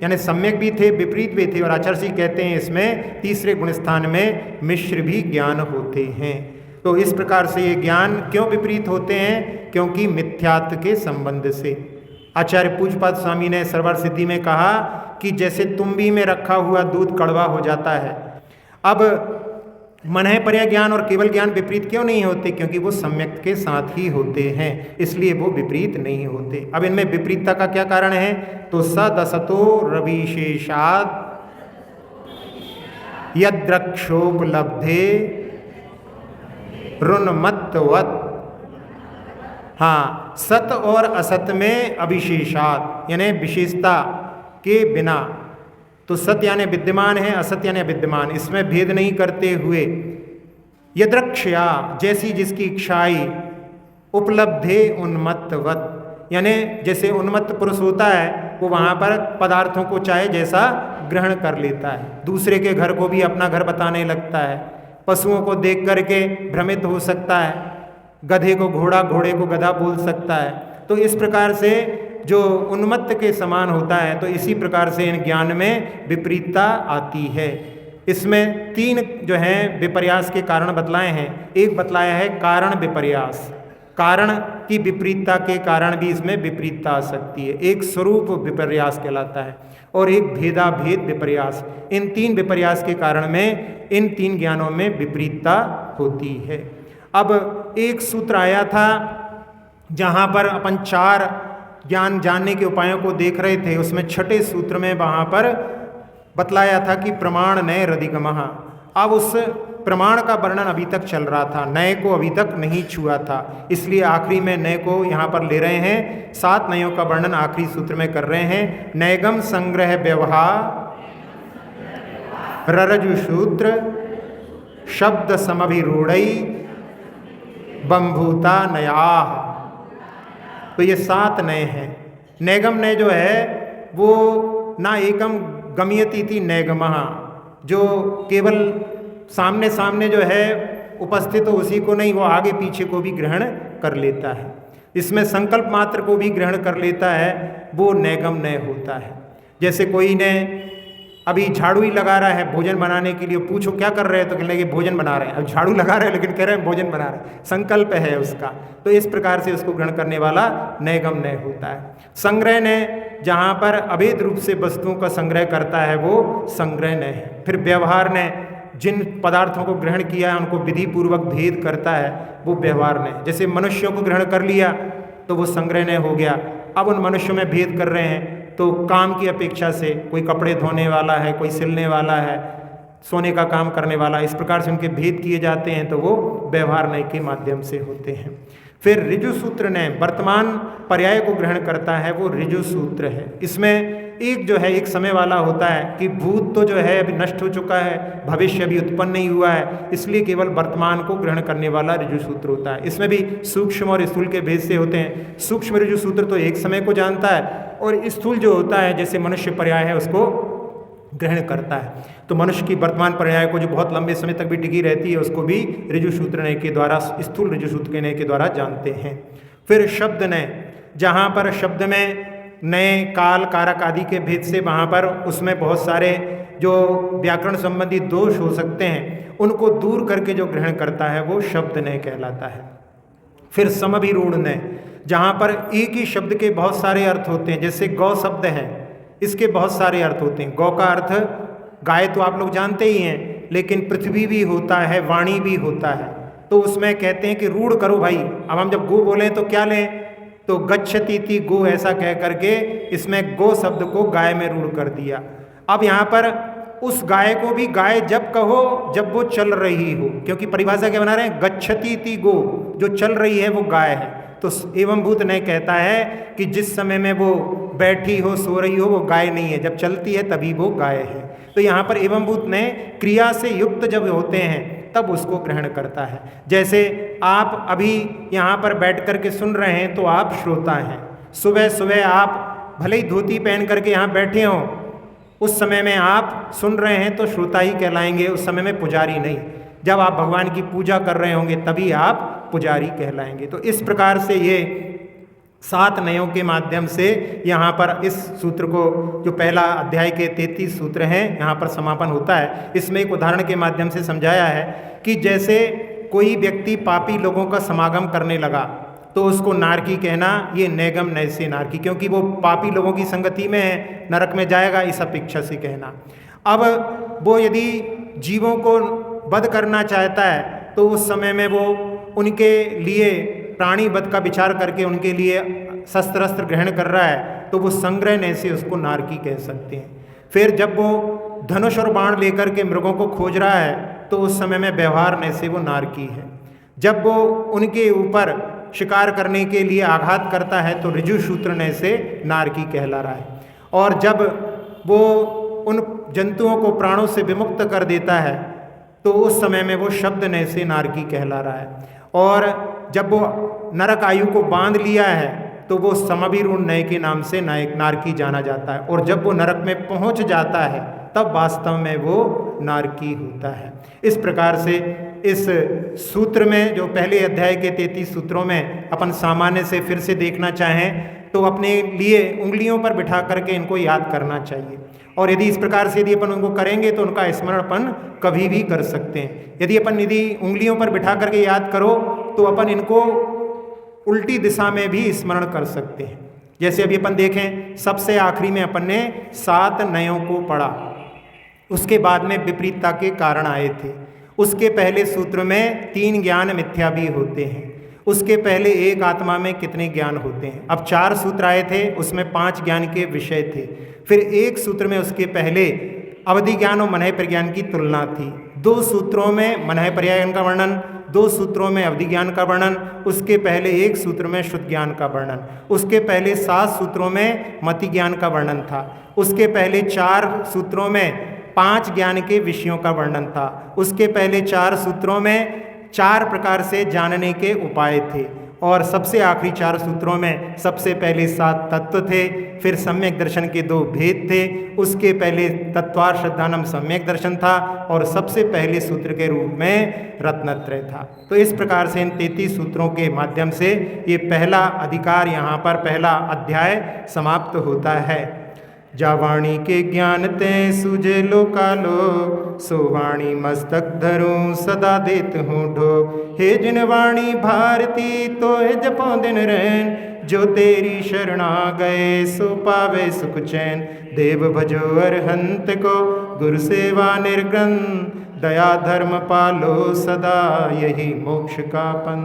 यानी सम्यक भी थे, विपरीत भी थे, और आचार्य जी कहते हैं इसमें तीसरे गुण स्थान में मिश्र भी ज्ञान होते हैं। तो इस प्रकार से ये ज्ञान क्यों विपरीत होते हैं? क्योंकि मिथ्यात्व के संबंध से। आचार्य पूज्यपाद स्वामी ने सरवर सिद्धि में कहा कि जैसे तुम्बी में रखा हुआ दूध कड़वा हो जाता है। अब मनः पर्याय ज्ञान और केवल ज्ञान विपरीत क्यों नहीं होते? क्योंकि वो सम्यक के साथ ही होते हैं, इसलिए वो विपरीत नहीं होते। अब इनमें विपरीतता का क्या कारण है? तो सदसतो रविशेषात् यद्रक्षोपलब्धे ऋन्मत्वत्। हाँ, सत और असत में अविशेषात् यानी विशेषता के बिना। तो सत यानी विद्यमान है, असत यानी अविद्यमान, इसमें भेद नहीं करते हुए यद्रक्षया, जैसी जिसकी इच्छाई, उपलब्धे उन्मत्तवत, यानी जैसे उन्मत्त पुरुष होता है वो वहाँ पर पदार्थों को चाहे जैसा ग्रहण कर लेता है, दूसरे के घर को भी अपना घर बताने लगता है, पशुओं को देख करके भ्रमित हो सकता है, गधे को घोड़ा, घोड़े को गधा बोल सकता है। तो इस प्रकार से जो उन्मत्त के समान होता है, तो इसी प्रकार से इन ज्ञान में विपरीतता आती है। इसमें 3 जो हैं विपर्यास के कारण बतलाए हैं। एक बतलाया है कारण विपर्यास, कारण की विपरीतता के कारण भी इसमें विपरीतता आ सकती है। एक स्वरूप विपर्यास कहलाता है और एक भेदाभेद विपर्यास। इन 3 विपर्यास के कारण में इन 3 ज्ञानों में विपरीतता होती है। अब एक सूत्र आया था जहाँ पर अपन 4 ज्ञान जानने के उपायों को देख रहे थे, उसमें छठे सूत्र में वहाँ पर बतलाया था कि प्रमाण नय रधिगमः। अब उस प्रमाण का वर्णन अभी तक चल रहा था, नय को अभी तक नहीं छुआ था, इसलिए आखिरी में नय को यहाँ पर ले रहे हैं। 7 नयों का वर्णन आखिरी सूत्र में कर रहे हैं। नैगम संग्रह व्यवहार ररजु सूत्र शब्द समभिरूढ़ई बंभूता नयाः। तो ये 7 नय हैं। नैगम नय जो है वो ना एकम गमयति थी नैगमः, जो केवल सामने सामने जो है उपस्थित हो उसी को नहीं, वो आगे पीछे को भी ग्रहण कर लेता है। इसमें संकल्प मात्र को भी ग्रहण कर लेता है, वो नैगम नय होता है। जैसे कोई ने अभी झाड़ू ही लगा रहा है भोजन बनाने के लिए, पूछो क्या कर रहे हैं तो कहने लगे भोजन बना रहे हैं। अब झाड़ू लगा रहे हैं लेकिन कह रहे हैं भोजन बना रहे हैं, संकल्प है उसका। तो इस प्रकार से उसको ग्रहण करने वाला नैगम नय होता है। संग्रह नय जहाँ पर अभेद रूप से वस्तुओं का संग्रह करता है वो संग्रह नय है। फिर व्यवहार नय, जिन पदार्थों को ग्रहण किया है उनको विधि पूर्वक भेद करता है, वो व्यवहार नय। जैसे मनुष्यों को ग्रहण कर लिया तो वो संग्रह नय हो गया। अब उन मनुष्यों में भेद कर रहे हैं तो काम की अपेक्षा से, कोई कपड़े धोने वाला है, कोई सिलने वाला है, सोने का काम करने वाला, इस प्रकार से उनके भेद किए जाते हैं, तो वो व्यवहार नय के माध्यम से होते हैं। फिर ऋजु सूत्र नय वर्तमान पर्याय को ग्रहण करता है, वो ऋजु सूत्र है। इसमें एक जो है एक समय वाला होता है कि भूत तो जो है अभी नष्ट हो चुका है, भविष्य अभी उत्पन्न नहीं हुआ है, इसलिए केवल वर्तमान को ग्रहण करने वाला ऋजु सूत्र होता है। इसमें भी सूक्ष्म और स्थूल के भेद से होते हैं। सूक्ष्म ऋजु सूत्र तो एक समय को जानता है और स्थूल जो होता है जैसे मनुष्य पर्याय है उसको ग्रहण करता है। तो मनुष्य की वर्तमान पर्याय को जो बहुत लंबे समय तक भी टिकी रहती है उसको भी ऋजु सूत्र नय के द्वारा, स्थूल ऋजु सूत्र के नय के द्वारा जानते हैं। फिर शब्द नय, जहाँ पर शब्द में नए काल कारक आदि के भेद से वहाँ पर उसमें बहुत सारे जो व्याकरण संबंधी दोष हो सकते हैं उनको दूर करके जो ग्रहण करता है वो शब्द नय कहलाता है। फिर समभिरूढ़ नय, जहाँ पर एक ही शब्द के बहुत सारे अर्थ होते हैं। जैसे गौ शब्द है, इसके बहुत सारे अर्थ होते हैं। गौ का अर्थ गाय तो आप लोग जानते ही हैं, लेकिन पृथ्वी भी होता है, वाणी भी होता है। तो उसमें कहते हैं कि रूढ़ करो भाई। अब हम जब गो बोलें तो क्या लें, तो गच्छति थी गो, ऐसा कह करके इसमें गो शब्द को गाय में रूढ़ कर दिया। अब यहाँ पर उस गाय को भी गाय जब कहो जब वो चल रही हो, क्योंकि परिभाषा क्या बना रहे हैं, गच्छति थी गो, जो चल रही है वो गाय है। तो एवं भूत नय कहता है कि जिस समय में वो बैठी हो, सो रही हो, वो गाय नहीं है, जब चलती है तभी वो गाय है। तो यहाँ पर एवं भूत नय क्रिया से युक्त जब होते हैं तब उसको ग्रहण करता है। जैसे आप अभी यहाँ पर बैठ करके सुन रहे हैं तो आप श्रोता हैं। सुबह सुबह आप भले ही धोती पहन करके यहाँ बैठे हों, उस समय में आप सुन रहे हैं तो श्रोता ही कहलाएंगे, उस समय में पुजारी नहीं। जब आप भगवान की पूजा कर रहे होंगे तभी आप पुजारी कहलाएंगे। तो इस प्रकार से ये 7 नयों के माध्यम से यहाँ पर इस सूत्र को, जो पहला अध्याय के 33 सूत्र हैं, यहाँ पर समापन होता है। इसमें एक उदाहरण के माध्यम से समझाया है कि जैसे कोई व्यक्ति पापी लोगों का समागम करने लगा तो उसको नारकी कहना, ये नैगम नय से नारकी, क्योंकि वो पापी लोगों की संगति में है, नरक में जाएगा, इस अपेक्षा से कहना। अब वो यदि जीवों को वध करना चाहता है तो उस समय में वो उनके लिए प्राणी वध का विचार करके उनके लिए शस्त्र अस्त्र ग्रहण कर रहा है तो वो संग्रह नय से उसको नारकी कह सकते हैं। फिर जब वो धनुष और बाण लेकर के मृगों को खोज रहा है तो उस समय में व्यवहार नय से वो नारकी है। जब वो उनके ऊपर शिकार करने के लिए आघात करता है तो ऋजु सूत्र नय से नारकी कहला रहा है। और जब वो उन जंतुओं को प्राणों से विमुक्त कर देता है तो उस समय में वो शब्द नय से नारकी कहला रहा है। और जब वो नरक आयु को बांध लिया है तो वो समभिरूढ़ नय के नाम से नायक नारकी जाना जाता है। और जब वो नरक में पहुंच जाता है तब वास्तव में वो नारकी होता है। इस प्रकार से इस सूत्र में, जो पहले अध्याय के 33 सूत्रों में अपन सामान्य से फिर से देखना चाहें तो अपने लिए उंगलियों पर बिठा करके इनको याद करना चाहिए। और यदि इस प्रकार से यदि अपन उनको करेंगे तो उनका स्मरण अपन कभी भी कर सकते हैं। यदि उंगलियों पर बिठा करके याद करो तो अपन इनको उल्टी दिशा में भी स्मरण कर सकते हैं। जैसे अभी अपन देखें, सबसे आखिरी में अपन ने 7 नयों को पढ़ा, उसके बाद में विपरीतता के कारण आए थे। उसके पहले सूत्र में 3 ज्ञान मिथ्या भी होते हैं। उसके पहले एक आत्मा में कितने ज्ञान होते हैं। अब 4 सूत्र आए थे, उसमें 5 ज्ञान के विषय थे। फिर एक सूत्र में उसके पहले अवधि ज्ञान और मनय प्रज्ञान की तुलना थी। 2 सूत्रों में मनय प्रज्ञान का वर्णन, 2 सूत्रों में अवधि ज्ञान का वर्णन, उसके पहले एक सूत्र में शुद्ध ज्ञान का वर्णन, उसके पहले 7 सूत्रों में मति ज्ञान का वर्णन था, उसके पहले 4 सूत्रों में 5 ज्ञान के विषयों का वर्णन था, उसके पहले 4 सूत्रों में 4 प्रकार से जानने के उपाय थे, और सबसे आखिरी 4 सूत्रों में सबसे पहले 7 तत्व थे, फिर सम्यक दर्शन के 2 भेद थे, उसके पहले तत्वार श्रद्धानम सम्यक दर्शन था, और सबसे पहले सूत्र के रूप में रत्नत्रय था। तो इस प्रकार से इन 33 सूत्रों के माध्यम से ये पहला अधिकार, यहाँ पर पहला अध्याय समाप्त होता है। जा वाणी के ज्ञान ते सुजे लोकालो, सो वाणी मस्तक धरूं सदा देत हूँ ढो। हे जिन वाणी भारती तो हे जपो दिन रैन, जो तेरी शरणा गए सो पावे सुख चैन। देव भजो अरहंत को गुरु सेवा निर्गन, दया धर्म पालो सदा यही मोक्ष का पन।